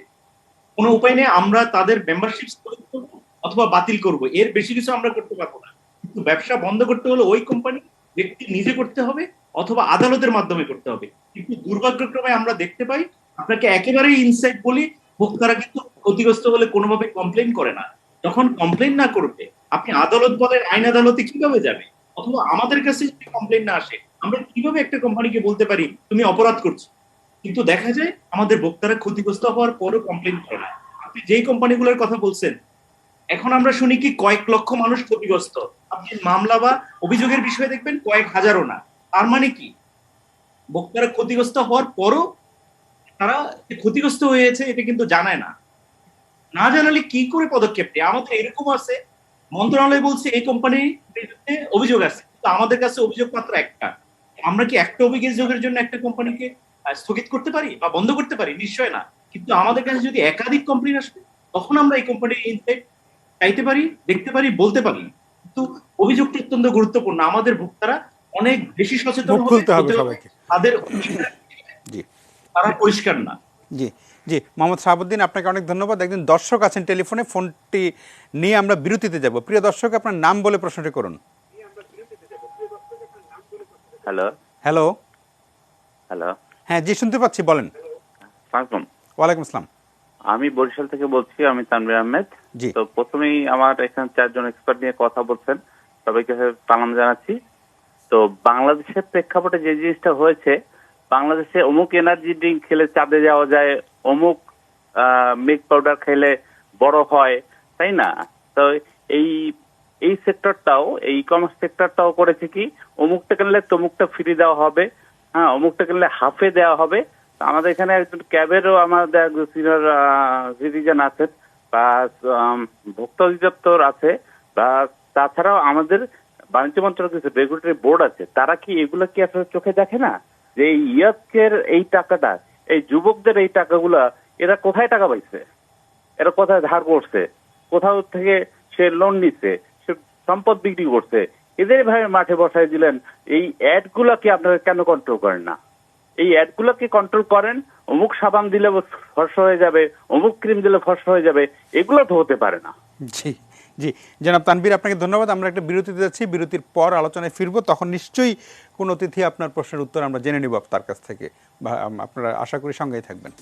কোনো উপায় নেই আমরা তাদের মেম্বারশিপ করব অথবা বাতিল করব, এর বেশি কিছু আমরা করতে পারবো না। কিন্তু ব্যবসা বন্ধ করতে হলে ওই কোম্পানি ব্যক্তি নিজে করতে হবে অথবা আদালতের মাধ্যমে করতে হবে। কিন্তু দুর্ভাগ্যক্রমে আমরা দেখতে পাই, আপনাকে একেবারেই ইনসাইট বলি, ভোক্তারা কিন্তু ক্ষতিগ্রস্ত হলে কোনোভাবে কমপ্লেন করে না। যখন কমপ্লেন না করবে, আপনি আদালত বলেন, আইন আদালতে কিভাবে যাবে? অথবা আমাদের কাছে যদি কমপ্লেন না আসে, আমরা কিভাবে একটা কোম্পানিকে বলতে পারি তুমি অপরাধ করছো? কিন্তু দেখা যায় আমাদের ভোক্তারা ক্ষতিগ্রস্ত হওয়ার পরও কমপ্লেন করে না। আপনি যেই কোম্পানিগুলোর কথা বলছেন, এখন আমরা শুনি কি কয়েক লক্ষ মানুষ ক্ষতিগ্রস্ত, আপনি মামলা বা অভিযোগের বিষয়ে দেখবেন কয়েক হাজারও না। তার মানে কি ভোক্তারা ক্ষতিগ্রস্ত হওয়ার পরও তারা ক্ষতিগ্রস্ত হয়েছে এটা কিন্তু জানায় না। না জানালে কি করে পদক্ষেপ নেয়? আমাদের এরকম আছে, মন্ত্রণালয় বলছে এই কোম্পানির বিরুদ্ধে অভিযোগ আছে, কিন্তু আমাদের কাছে অভিযোগ মাত্র একটা। আমরা কি একটা অভিযোগের জন্য একটা কোম্পানিকে স্থগিত করতে পারি বা বন্ধ করতে পারি? নিশ্চয় না। কিন্তু আমাদের কাছে যদি একাধিক কমপ্লেইন আসবে, তখন আমরা এই কোম্পানির ইনসাইট চাইতে পারি, দেখতে পারি, বলতে পারি। কিন্তু অভিযোগটা অত্যন্ত গুরুত্বপূর্ণ। আমাদের ভোক্তারা অনেক বেশি সচেতন মুখ খুলতে হবে সবাইকে। তাদের জি তারা পরিষ্কার না। জি জি, মোহাম্মদ শাহাবুদ্দিন, আপনাকে অনেক ধন্যবাদ। একজন দর্শক আছেন টেলিফোনে, ফোনটি নিয়ে আমরা বিরতিতে যাব। প্রিয় দর্শক, আপনার নাম বলে প্রশ্নটি করুন। Hello hello. হ্যালো, হ্যাঁ জি, শুনতে পাচ্ছি, বলেন। সালাম। ওয়ালাইকুম আসসালাম। আমি বরিশাল থেকে বলছি, আমি তানভীর আহমেদ। জি। তো প্রথমেই আমার এখানে 4 জন এক্সপার্ট নিয়ে কথা বলছেন, সবাইকে সালাম জানাচ্ছি। তো বাংলাদেশের প্রেক্ষাপটে যে জিনিসটা হয়েছে, বাংলাদেশে অমুক এনার্জি ড্রিঙ্ক খেলে চাঁদে যাওয়া যায়, অমুক মিল্ক পাউডার খেলে বড় হয়, তাই না? তো এই এই সেক্টরটাও, এই ই কমার্স সেক্টরটাও করেছে কি, অমুকটা কিনলে তমুকটা ফ্রি দেওয়া হবে, হ্যাঁ, অমুকটা কিনলে হাফে দেওয়া হবে। আমাদের এখানে একজন ক্যাবেরও আমাদের একজন সিনিয়র সিটিজেন আছেন, বা ভোক্তা অধিদপ্তর আছে, বা তাছাড়াও আমাদের বাণিজ্য মন্ত্রণালয়ের কিছু রেগুলেটরি বোর্ড আছে। তারা কি এগুলো কি আসলে চোখে দেখে না যে এই ইয়াকের এই টাকাটা, এই যুবকদের এই টাকাগুলা এরা কোথায় টাকা পাইছে, এরা কোথায় ধার করছে, কোথাও থেকে সে লোন নিচ্ছে, সে সম্পদ বিক্রি করছে, এদের ভাবে মাঠে বসায় দিলেন। এই অ্যাড গুলাকে আপনারা কেন কন্ট্রোল করেন না? এই অ্যাড গুলাকে কন্ট্রোল করেন, অমুক সাবান দিলে ফর্সা হয়ে যাবে, অমুক ক্রিম দিলে ফর্সা হয়ে যাবে, এগুলো তো হতে পারে না। জি জি, জনাব তানভীর, আপনাকে ধন্যবাদ। আমরা একটা বিরতিতে যাচ্ছি, বিরতির পর আলোচনায় ফিরবো। তখন নিশ্চয়ই কোন অতিথি আপনার প্রশ্নের উত্তর আমরা জেনে নিব তার কাছ থেকে, বা আপনারা আশা করি সঙ্গেই থাকবেন।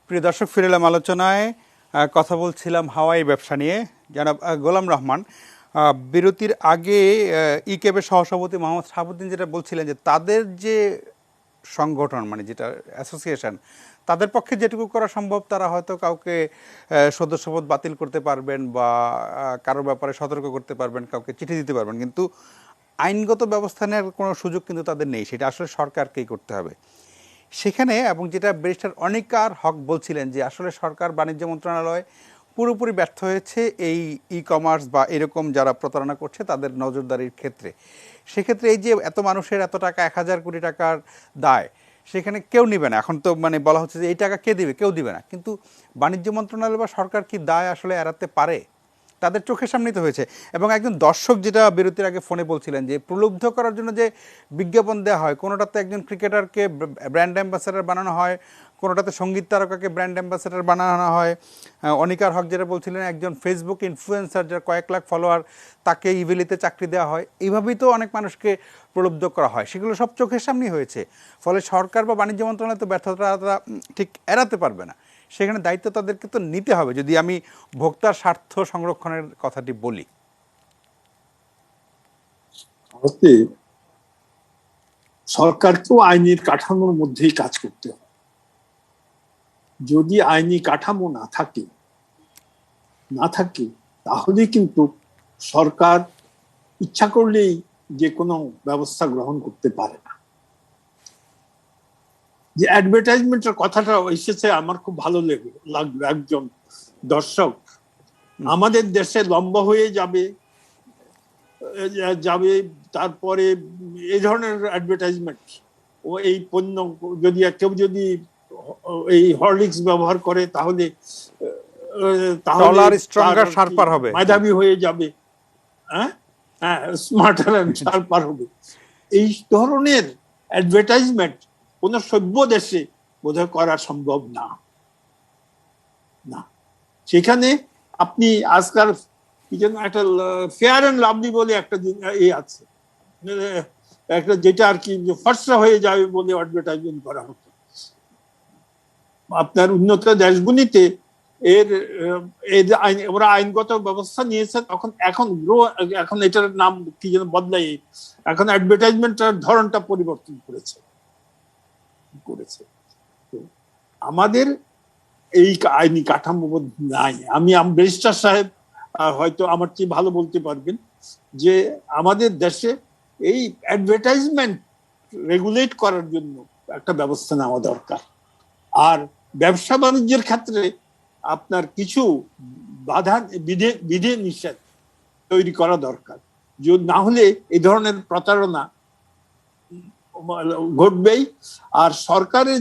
প্রিয় দর্শক, ফিরে এলাম আলোচনায়। কথা বলছিলাম হাওয়াই ব্যবসা নিয়ে। জনাব গোলাম রহমান, বিরতির আগে ই ক্যাবের সহসভাপতি মোহাম্মদ শাহাবুদ্দিন যেটা বলছিলেন যে তাদের যে সংগঠন, মানে যেটা অ্যাসোসিয়েশন, তাদের পক্ষে যেটুকু করা সম্ভব তারা হয়তো কাউকে সদস্যপদ বাতিল করতে পারবেন বা কারোর ব্যাপারে সতর্ক করতে পারবেন, কাউকে চিঠি দিতে পারবেন, কিন্তু আইনগত ব্যবস্থা নেওয়ার কোনো সুযোগ কিন্তু তাদের নেই। সেটা আসলে সরকারকেই করতে হবে সেখানে। এবং যেটা ব্যারিস্টার অনিকার হক বলছিলেন যে আসলে সরকার, বাণিজ্য মন্ত্রণালয় পুরোপুরি ব্যর্থ হয়েছে এই ই কমার্স বা এরকম যারা প্রতারণা করছে তাদের নজরদারির ক্ষেত্রে। সেক্ষেত্রে এই যে এত মানুষের এত টাকা 1,000 কোটি টাকার দায়, সেখানে কেউ নেবে না। এখন তো মানে বলা হচ্ছে যে এই টাকা কে দিবে, কেউ দিবে না। কিন্তু বাণিজ্য মন্ত্রণালয় বা সরকার কি দায় আসলে এড়াতে পারে? তাদের চোখের সামনেই তো হয়েছে। এবং একজন দর্শক যেটা বিরতির আগে ফোনে বলছিলেন যে প্রলুব্ধ করার জন্য যে বিজ্ঞাপন দেওয়া হয়, কোনোটাতে একজন ক্রিকেটারকে ব্র্যান্ড অ্যাম্বাসেডর বানানো হয়, কোনোটাতে সঙ্গীত তারকাকে ব্র্যান্ড অ্যাম্বাসেডর বানানো হয়। অনিকার হক যেটা বলছিলেন, একজন ফেসবুক ইনফ্লুয়েন্সার যার কয়েক লাখ ফলোয়ার, তাকে ইভেলিতে চাকরি দেওয়া হয়। এইভাবেই তো অনেক মানুষকে প্রলুব্ধ করা হয়। সেগুলো সব চোখের সামনেই হয়েছে। ফলে সরকার বা বাণিজ্য মন্ত্রণালয় তো ব্যর্থতা ঠিক এড়াতে পারবে না। সেখানে দায়িত্ব তাদেরকে তো নিতে হবে, যদি আমি ভোক্তার স্বার্থ সংরক্ষণের কথাটি বলি। সরকারকেও আইনের কাঠামোর মধ্যেই কাজ করতে হবে। যদি আইনি কাঠামো না থাকে তাহলে কিন্তু সরকার ইচ্ছা করলেই যে কোনো ব্যবস্থা গ্রহণ করতে পারে না। যে অ্যাডভার্টাইজমেন্টের কথাটা এসেছে, আমার খুব ভালো লাগলো। একজন দর্শক আমাদের দেশে লম্বা হয়ে যাবে, তারপরে এই ধরনের অ্যাডভার্টাইজমেন্ট ও এই পণ্য কেউ যদি এই হরলিক্স ব্যবহার করে তাহলে মেধাবী হয়ে যাবে, হ্যাঁ, স্মার্টার এন্ড শার্পার হবে। এই ধরনের অ্যাডভার্টাইজমেন্ট কোন সভ্য দেশে বোধহয় করা সম্ভব না। সেখানে আপনি আজকাল কি যেন একটা ফেয়ার এন্ড লাভলি বলে একটা আছে, একটা যেটা আর কি ফর্সা হয়ে যাবে বলে অ্যাডভার্টাইজমেন্ট করা হতো। আপনার উন্নত দেশগুলিতে ওরা আইনগত ব্যবস্থা নিয়েছে, তখন এখন এটার নাম কি যেন বদলাই, এখন অ্যাডভার্টাইজমেন্টের ধরনটা পরিবর্তন করেছে। আমাদের এই আইনি কাঠামো নাই। আমি ব্যারিস্টার সাহেব হয়তো আমার চেয়ে ভালো বলতে পারবেন যে আমাদের দেশে এই অ্যাডভার্টাইজমেন্ট রেগুলেট করার জন্য একটা ব্যবস্থা নেওয়া দরকার। আর ব্যবসা বাণিজ্যের ক্ষেত্রে আপনার কিছু বাধা বিধি নিষেধ তৈরি করা দরকার। না হলে এই ধরনের প্রতারণা ঘটবেই। আর সরকারের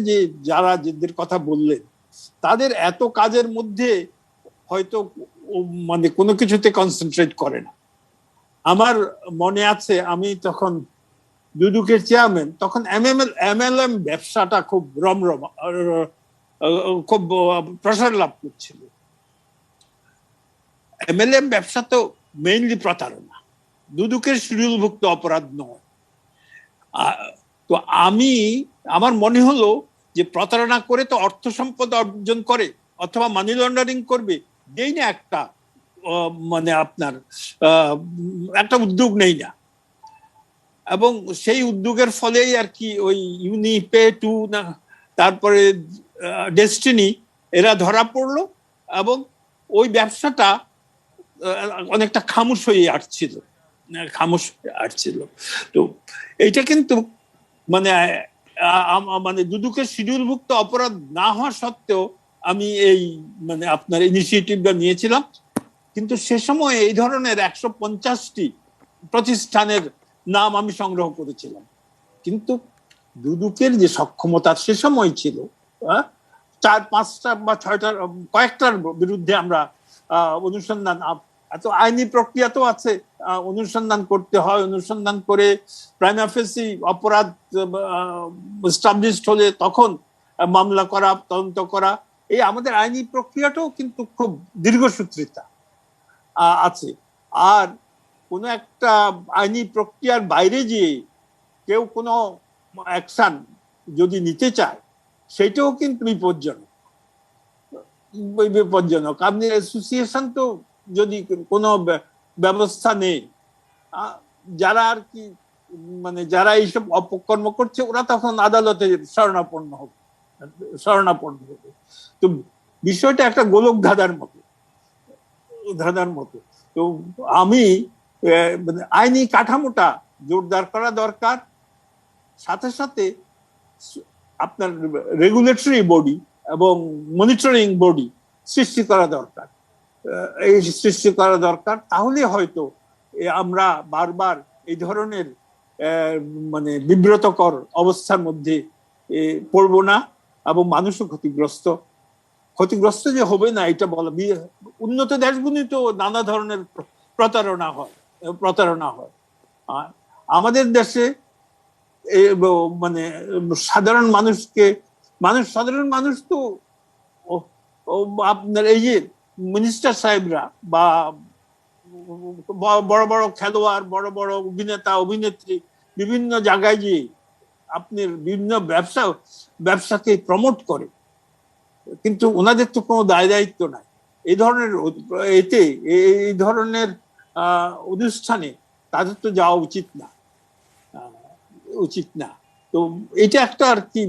যাদের কথা বললেন, তাদের এত কাজের মধ্যে হয়তো মানে কোনো কিছুতে কনসেন্ট্রেট করে না। আমার মনে আছে আমি তখন দুদকের চেয়ারম্যান, তখন MLM ব্যবসাটা খুব খুব প্রসার লাভ করছিল। MLM ব্যবসা তো মেইনলি প্রতারণা, দুদকের শিডিউলভুক্ত অপরাধ নয়। তো আমার মনে হলো যে প্রতারণা করে তো অর্থ সম্পদ অর্জন করে অথবা মানি লন্ডারিং করবে, এই না একটা মানে আপনার একটা উদ্যোগ নেই না। এবং সেই উদ্যোগের ফলেই আর কি ওই ইউনিপে টু না, তারপরে ডেস্টিনি, এরা ধরা পড়লো এবং ওই ব্যবসাটা অনেকটা খামোশ হয়ে আসছিল। তো এইটা কিন্তু মানে দুদকের শিডিউলভুক্ত অপরাধ না হওয়া সত্ত্বেও আমি এই মানে আপনার ইনিশিয়েটিভটা নিয়েছিলাম। কিন্তু সে সময় এই ধরনের 150টি প্রতিষ্ঠানের নাম আমি সংগ্রহ করেছিলাম। কিন্তু দুদকের যে সক্ষমতা সে সময় ছিল 4-5টা বা 6টার কয়েকটার বিরুদ্ধে আমরা অনুসন্ধান, এত আইনি প্রক্রিয়া তো আছে, অনুসন্ধান করতে হয়। অনুসন্ধান করে প্রাইমা ফেসি অপরাধ এস্টাবলিশড হলে তখন মামলা করা, তদন্ত করা, এই আমাদের আইনি প্রক্রিয়াটাও কিন্তু খুব দীর্ঘসূত্রিতা আছে। আর কোনো একটা আইনি প্রক্রিয়ার বাইরে গিয়ে কেউ কোনো অ্যাকশন যদি নিতে চায়, সেটাও কিন্তু বিপজ্জনক। আপনি অ্যাসোসিয়েশন তো যদি কোনো ব্যবস্থা নেই, যারা আর কি মানে যারা এইসব অপকর্ম করছে ওরা তখন আদালতে শরণাপন্ন হবে। তো বিষয়টা একটা গোলক ধাঁধার মতো। তো আমি আইনি কাঠামোটা জোরদার করা দরকার, সাথে সাথে আপনার রেগুলেটরি বডি এবং মনিটরিং বডি সৃষ্টি করা দরকার। এই সৃষ্টি করা দরকার। তাহলে হয়তো আমরা বারবার এই ধরনের মানে বিব্রতকর অবস্থার মধ্যে পড়বো না, এবং মানুষও ক্ষতিগ্রস্ত যে হবে না এটা বলা। উন্নত দেশগুলি তো নানা ধরনের প্রতারণা হয়। আমাদের দেশে মানে সাধারণ মানুষ তো আপনার এই যে মিনিস্টার সাহেবরা বা বড় বড় খেলোয়াড়, বড় বড় অভিনেতা অভিনেত্রী বিভিন্ন জায়গায় যে আপনার বিভিন্ন ব্যবসাকে প্রমোট করে, কিন্তু ওনাদের তো কোনো দায় দায়িত্ব নাই এই ধরনের এই ধরনের অনুষ্ঠানে তাদের তো যাওয়া উচিত না। তো এটা একটা আর কি,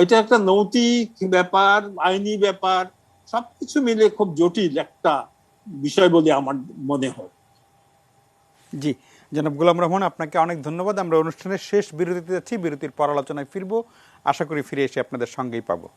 এটা একটা নৈতিক ব্যাপার, আইনি ব্যাপার, সবকিছু মিলে খুব জটিল একটা বিষয় বলে আমার মনে হয়। জি, জনাব গোলাম রহমান, আপনাকে অনেক ধন্যবাদ। আমরা অনুষ্ঠানের শেষ বিরতিতে যাচ্ছি, বিরতির পর আলোচনায় ফিরবো। আশা করি ফিরে এসে আপনাদের সঙ্গেই পাবো।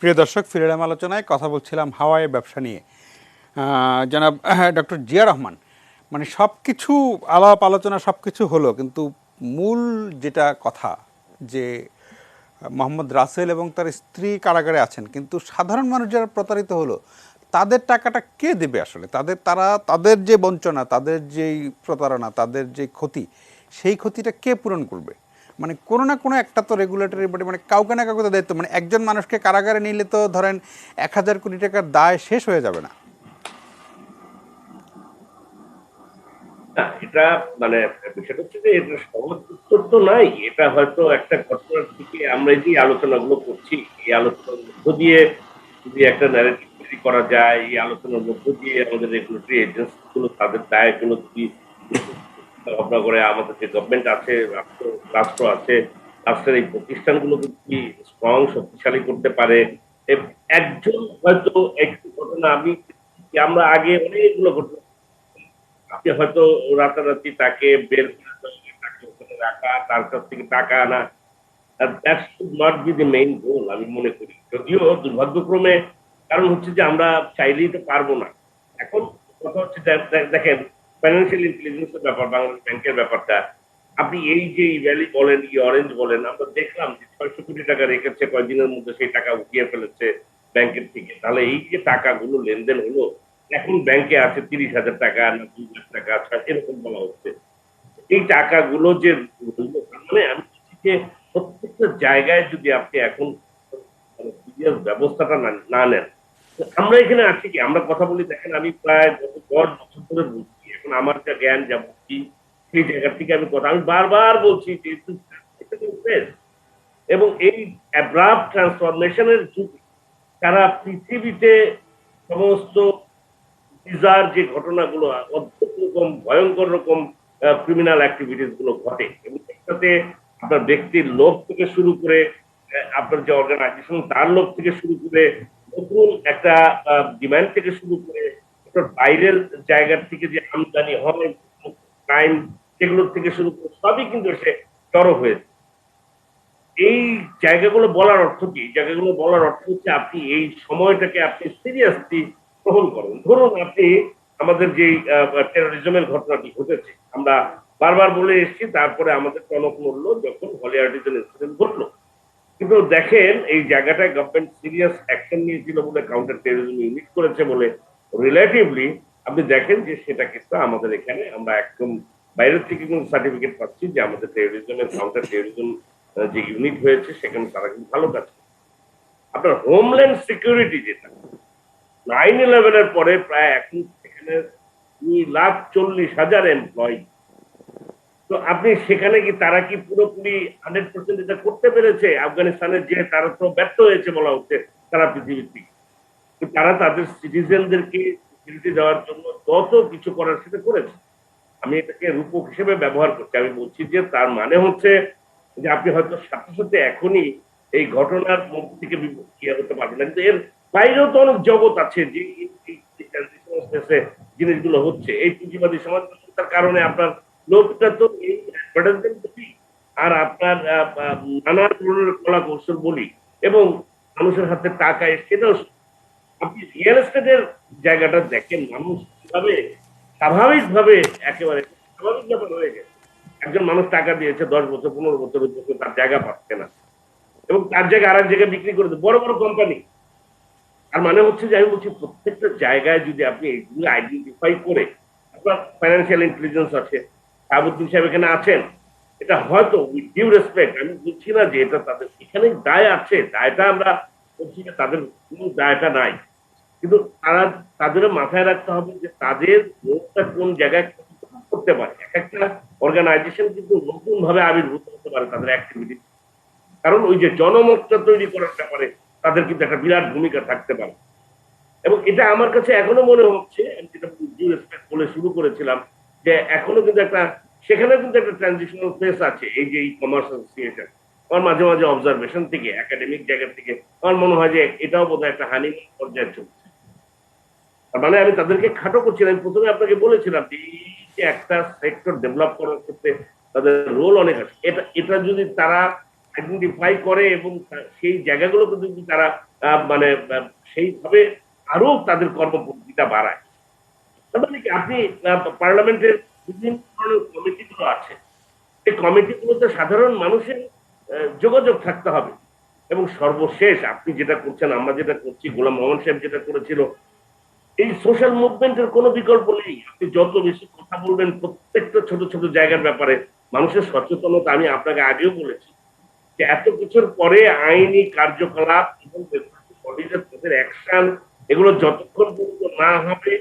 প্রিয় দর্শক, ফিরে এলাম আলোচনায়। কথা বলছিলাম হাওয়াই ব্যবসা নিয়ে। জনাব ডক্টর জিয়া রহমান, মানে সব কিছু আলাপ আলোচনা সব কিছু হলো, কিন্তু মূল যেটা কথা যে মোহাম্মদ রাসেল এবং তার স্ত্রী কারাগারে আছেন, কিন্তু সাধারণ মানুষ যারা প্রতারিত হলো তাদের টাকাটা কে দেবে আসলে? তাদের যে বঞ্চনা, তাদের যেই প্রতারণা, তাদের যে ক্ষতি, সেই ক্ষতিটা কে পূরণ করবে? মানে কোনো না কোনো একটা তো রেগুলেটরি বডি, মানে কাউকে না কাউকে তো দায়িত্ব। মানে একজন মানুষকে কারাগারে নিলে তো ধরেন 1000 কোটি টাকার দায় শেষ হয়ে যাবে না। এটা মানে বিষয়টা হচ্ছে যে এটা সহজ উত্তর তো নাই। এটা হয়তো একটা ঘটনার দিকে আমরা যে আলোচনাগুলো করছি, এই আলোচনার মধ্য দিয়ে যদি একটা ন্যারেটিভ তৈরি করা যায়, এই আলোচনার মধ্য দিয়ে আমাদের রেগুলেটরি এজেন্সি গুলো তাদের দায়গুলো যদি ভাবনা করে, আমাদের যে গভর্নমেন্ট আছে, রাষ্ট্র আছে, রাষ্ট্রের এই প্রতিষ্ঠানগুলো যদি স্ট্রং শক্তিশালী করতে পারে। একজন হয়তো একটু ঘটনা আমরা আগে অনেকগুলো ঘটনা, আপনি হয়তো রাতারাতি তাকে বের করে তাকে ওখানে রাখা, তার কাছ থেকে টাকা আনা, that should not be the main গোল আমি মনে করি। যদিও দুর্ভাগ্যক্রমে কারণ হচ্ছে যে আমরা চাইলেই তো পারবো না। এখন কথা হচ্ছে দেখেন, ফাইন্যান্সিয়াল ইন্টেলিজেন্সের ব্যাপার, বাংলাদেশ ব্যাংকের ব্যাপারটা, আপনি এই যে ভ্যালি বলেন, অরেঞ্জ বলেন, আমরা দেখলাম যে 600 কোটি টাকা রেখেছে, কয়েকদিনের মধ্যে সেই টাকা উঠিয়ে ফেলেছে ব্যাংকের থেকে। তাহলে এই যে টাকাগুলো লেনদেন হলো, এখন ব্যাংকে আছে 30,000 টাকা না 2 লাখ টাকা, এরকম বলা হচ্ছে। এই টাকাগুলো যে মানে আমি যে প্রত্যেকটা জায়গায় যদি আপনি এখন সিরিয়াস ব্যবস্থাটা না নেন, আমরা এখানে আছি কি, আমরা কথা বলি, দেখেন আমি প্রায় গত 10 বছর ধরে বলছি, এখন আমার যা জ্ঞান যা বুঝছি সেই জায়গা থেকে আমি বারবার বলছি যে এবং এই অ্যাব্রাপ্ট ট্রান্সফরমেশনের যুগে সারা পৃথিবীতে সমস্ত বিজার যে ঘটনাগুলো, অদ্ভুত রকম ভয়ঙ্কর রকম ক্রিমিনাল অ্যাক্টিভিটিস গুলো ঘটে, এবং একসাথে আপনার ব্যক্তির লোভ থেকে শুরু করে আপনার যে অর্গানাইজেশন তার লোভ থেকে শুরু করে নতুন একটা ডিমান্ড থেকে শুরু করে বাইরের জায়গার থেকে যে আমদানি হয় ক্রাইম, সেগুলোর থেকে শুরু করে সবই কিন্তু সে জড়ো হয়েছে। এই জায়গাগুলো বলার অর্থ কি? জায়গাগুলো বলার অর্থ হচ্ছে আপনি এই সময়টাকে আপনি সিরিয়াসলি গ্রহণ করেন। ধরুন আপনি আমাদের যে টেরোরিজমের ঘটনাটি ঘটেছে, আমরা বারবার বলে এসেছি, তারপরে আমাদের টনক নড়লো যখন হলি আর্টিজান ইনসিডেন্ট ঘটলো। কিন্তু দেখেন এই জায়গাটায় গভর্নমেন্ট সিরিয়াস অ্যাকশন নিয়েছিল বলে, কাউন্টার টেরোরিজম ইউনিট করেছে বলে, রিলেটিভলি আপনি দেখেন যে সেটা কিন্তু আমাদের এখানে আমরা একদম বাইরের থেকে কিন্তু সার্টিফিকেট পাচ্ছি যে আমাদের টেরোরিজমের কাউন্টার টেরোরিজম যে ইউনিট হয়েছে সেখানে তারা কিন্তু ভালো কাজ করে। আপনার হোমল্যান্ড সিকিউরিটি যেটা 9/11 এর পরে প্রায় এখন সেখানে 2,40,000 এমপ্লয়ি, তো আপনি সেখানে কি তারা কি পুরোপুরি 100% এটা করতে পেরেছে? আফগানিস্তানের যে তারা তো ব্যর্থ হয়েছে বলা হচ্ছে সারা পৃথিবীর থেকে। তারা তাদের সিটিজেনদেরকে সিকিউরিটি দেওয়ার জন্য যত কিছু করার সেটা করেছে। আমি এটাকে রূপক হিসেবে ব্যবহার করছি। আমি বলছি যে তার মানে হচ্ছে যে আপনি হয়তো সাথে সাথে এখনই এই ঘটনার মধ্যে থেকে ইয়ে হতে পারবেন না, কিন্তু এর বাইরেও তো অনেক জগৎ আছে যে ট্রানজিশনাল স্পেসে জিনিসগুলো হচ্ছে। এই পুঁজিবাদী সমাজতার কারণে আপনার লোকটা তো এই অ্যাডভার্টাইজমেন্ট বলি আর আপনার নানা ধরনের কলা কৌশল বলি এবং মানুষের হাতে টাকা সেটাও। আপনি রিয়েল এস্টেটের জায়গাটা দেখেন, মানুষ কিভাবে স্বাভাবিকভাবে একেবারে স্বাভাবিক ব্যাপার হয়ে গেছে। একজন মানুষ টাকা দিয়েছে 10 বছর 15 বছর তার জায়গা পাচ্ছে না এবং তার জায়গা আর এক জায়গায় বিক্রি করে দেয় বড় বড় কোম্পানি। আর মানে হচ্ছে যে আমি বলছি প্রত্যেকটা জায়গায় যদি আপনি এইগুলো আইডেন্টিফাই করে, আপনার ফাইন্যান্সিয়াল ইন্টেলিজেন্স আছে, সাহাবুদ্দিন সাহেব এখানে আছেন, এটা হয়তো উইথ ডিউ রেসপেক্ট আমি বলছি না যে এটা তাদের এখানে দায় আছে, দায়টা আমরা বলছি যে তাদের কোনো দায়টা নাই, কিন্তু তাদের মাথায় রাখতে হবে যে তাদের লোকটা কোন জায়গায় করতে পারে। এক একটা অর্গানাইজেশন কিন্তু নতুন ভাবে আবির্ভূত হতে পারে তাদের অ্যাক্টিভিটি, কারণ ওই যে জনমতটা তৈরি করার ব্যাপারে তাদের কিন্তু একটা বিরাট ভূমিকা থাকতে পারে। এবং এটা আমার কাছে এখনো মনে হচ্ছে, আমি যেটা ডিউ রেসপেক্ট বলে শুরু করেছিলাম, যে এখনো কিন্তু একটা সেখানে কিন্তু একটা ট্রানজিশনাল ফেস আছে। এই যে ই কমার্স অ্যাসোসিয়েশন, আমার মাঝে মাঝে অবজারভেশন থেকে একাডেমিক জায়গা থেকে আমার মনে হয় যে এটাও বোধহয় একটা হানিমুন পর্যায়ে চলছে। মানে আমি তাদেরকে খাটো করছিলাম। আমি প্রথমে আপনাকে বলেছিলাম যে একটা সেক্টর ডেভেলপ করার ক্ষেত্রে তাদের রোল অনেক আছে। এটা যদি তারা আইডেন্টিফাই করে এবং সেই জায়গাগুলোকে যদি তারা মানে সেইভাবে আরো তাদের কর্মপদ্ধতিটা বাড়ায়, তাহলে কি আপনি পার্লামেন্টের বিভিন্ন ধরনের কমিটিগুলো আছে, এই কমিটিগুলোতে সাধারণ মানুষের যোগাযোগ থাকতে হবে। এবং সর্বশেষ আপনি যেটা করছেন, আমরা যেটা করছি, গোলাম মোহাম্মদ সাহেব যেটা করেছিল, এই সোশ্যাল মুভমেন্টের কোনো বিকল্প নেই। আপনি যত বেশি কথা বলবেন প্রত্যেকটা ছোট ছোট জায়গার ব্যাপারে মানুষের সচেতনতা, আমি আপনাকে আগেও বলেছি যে এত কিছুর পরে আইনি কার্যকলাপ এবং তাদের অ্যাকশন এগুলো যতক্ষণ পর্যন্ত না হবে,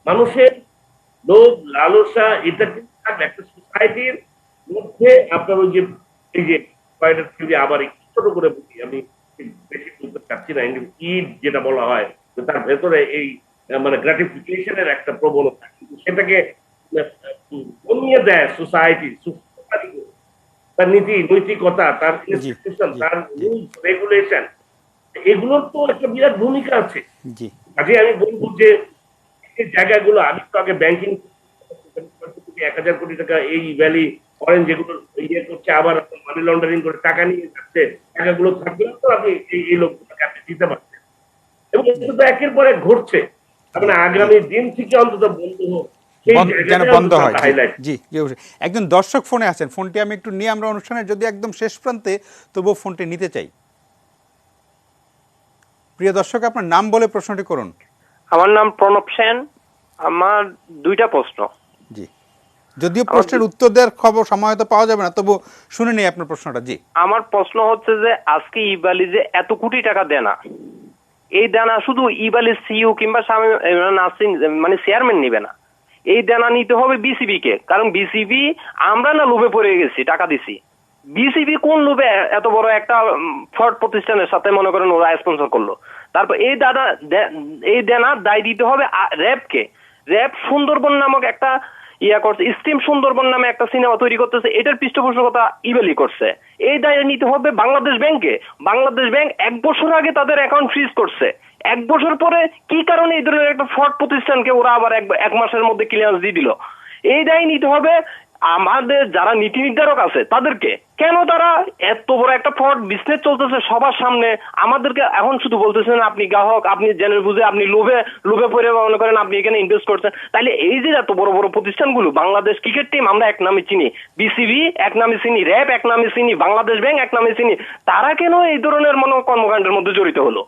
মানুষের লোভ লালসা এটা কিন্তু একটা সোসাইটির মধ্যে আপনার ওই যে এই যে আবার একটু ছোট করে বলি, আমি বেশি বলতে চাচ্ছি না, ইড যেটা বলা হয় তার ভেতরে এই মানে গ্রাটিফিকেশনের একটা প্রবণতা, সেটাকে কমিয়ে দেয় সোসাইটি, তার নীতি নৈতিকতা, তার ইনস্টিটিউশন, তার রুলস রেগুলেশন, এগুলোর তো একটা বিরাট ভূমিকা আছে। কাজে আমি বলবো যে এই জায়গাগুলো, আমি তো আগে ব্যাংকিং 1000 কোটি টাকা এই ভ্যালি অরেঞ্জ যেগুলো ইয়ে করছে, আবার মানি লন্ডারিং করে টাকা নিয়ে যাচ্ছে, টাকাগুলো থাকলে তো আপনি এই লোকগুলোকে আপনি দিতে পারছেন। এবং এটা তো একের পর এক ঘটছে, মানে আগামী দিন থেকে অন্তত বন্ধ হোক, যেন বন্ধ হয়। জি জি, একজন দর্শক ফোনে আছেন, ফোনটি আমি একটু নিয়ে আমরা অনুষ্ঠানের যদি একদম শেষ প্রান্তে তবুও ফোনটি নিতে চাই। প্রিয় দর্শক, আপনার নাম বলে প্রশ্নটি করুন। আমার নাম প্রণব সেন। আমার দুইটা প্রশ্ন। জি, যদিও প্রশ্নের উত্তর দেওয়ার খবর সময় হয়তো পাওয়া যাবে না, তবু শুনে নেই আপনার প্রশ্নটা। জি, আমার প্রশ্ন হচ্ছে যে আজকে ইবালি যে এত কোটি টাকা দেনা, এই দেনা শুধু ইবালির সিইও কিংবা নাসিম মানে চেয়ারম্যান নিবে না, এই দেনা নিতে হবে বিসিবি কে। কারণ বিসিবি আমরা না লোভে পড়ে গেছি, টাকা দিছি। বিসিবি কোন লোভে এত বড় একটা ফ্রড প্রতিষ্ঠানের সাথে মনে করেন ওরা স্পন্সর করলো। তারপর এই দেনার দায় দিতে হবে র্যাব কে। র্যাব সুন্দরবন নামক একটা করছে, স্ট্রিম সুন্দরবন নামে একটা সিনেমা তৈরি করতেছে, এটার পৃষ্ঠপোষকতা ইবেলি করছে। এই দায় নিতে হবে বাংলাদেশ ব্যাংকে। বাংলাদেশ ব্যাংক 1 বছর আগে তাদের অ্যাকাউন্ট ফ্রিজ করছে। 1 বছর পরে কি কারণে এই ধরনের একটা ফ্রড প্রতিষ্ঠানকে ওরা আবার 1 মাসের মধ্যে ক্লিয়ারেন্স দিয়ে দিল? এই দায় নিতে হবে আমাদের যারা নীতি নির্ধারক আছে তাদেরকে। কেন তারা এত বড় একটা ফ্রড বিজনেস চলতেছে সবার সামনে, আমাদেরকে এখন শুধু বলতেছেন আপনি গ্রাহক, আপনি জেনে বুঝে আপনি লোভে পড়ে মনে করেন আপনি এখানে ইনভেস্ট করছেন। তাহলে এই যে এত বড় বড় প্রতিষ্ঠানগুলো, বাংলাদেশ ক্রিকেট টিম আমরা এক নামে চিনি, বিসিবি এক নামে চিনি, র্যাব এক নামে চিনি, বাংলাদেশ ব্যাংক এক নামে চিনি, তারা কেন এই ধরনের কর্মকাণ্ডের মধ্যে জড়িত হলো?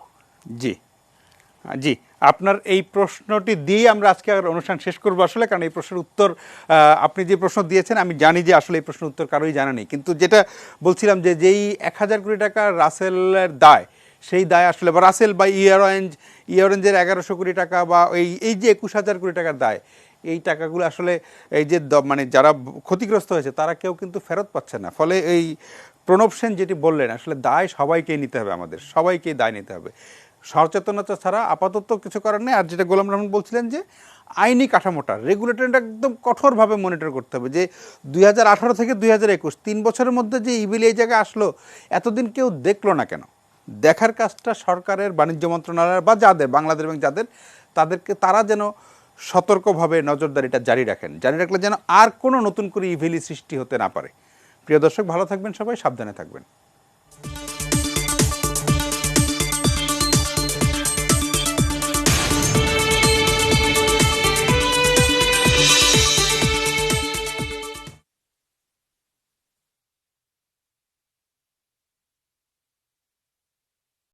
জি জি, আপনার এই প্রশ্নটি দিয়ে আমরা আজকে অনুষ্ঠান শেষ করবো আসলে, কারণ এই প্রশ্নের উত্তর আপনি যে প্রশ্ন দিয়েছেন আমি জানি যে আসলে এই প্রশ্নের উত্তর কারোই জানা নেই। কিন্তু যেটা বলছিলাম যে যেই 1000 কোটি টাকা রাসেলের দায়, সেই দায় আসলে বা রাসেল বা অরেঞ্জের 1100 কোটি টাকা বা এই যে 21000 কোটি টাকার দায়, এই টাকাগুলো আসলে এই যে মানে যারা ক্ষতিগ্রস্ত হয়েছে তারা কেউ কিন্তু ফেরত পাচ্ছে না। ফলে এই প্রণব সেন যেটি বললেন, আসলে দায় সবাইকেই নিতে হবে, আমাদের সবাইকেই দায় নিতে হবে। সচেতনতা ছাড়া আপাতত কিছু করার নেই। আর যেটা গোলাম রহমান বলছিলেন যে আইনি কাঠামোটা, রেগুলেটরটা একদম কঠোরভাবে মনিটর করতে হবে, যে 2018 থেকে 2021 3 বছরের মধ্যে যে ইভিলি এই জায়গায় আসলো, এতদিন কেউ দেখলো না কেন? দেখার কাজটা সরকারের, বাণিজ্য মন্ত্রণালয়ের বা যাদের বাংলাদেশ ব্যাংক যাদের, তাদেরকে, তারা যেন সতর্কভাবে নজরদারিটা জারি রাখেন, জারি রাখলে যেন আর কোনো নতুন করে ইভিলি সৃষ্টি হতে না পারে। প্রিয় দর্শক, ভালো থাকবেন সবাই, সাবধানে থাকবেন।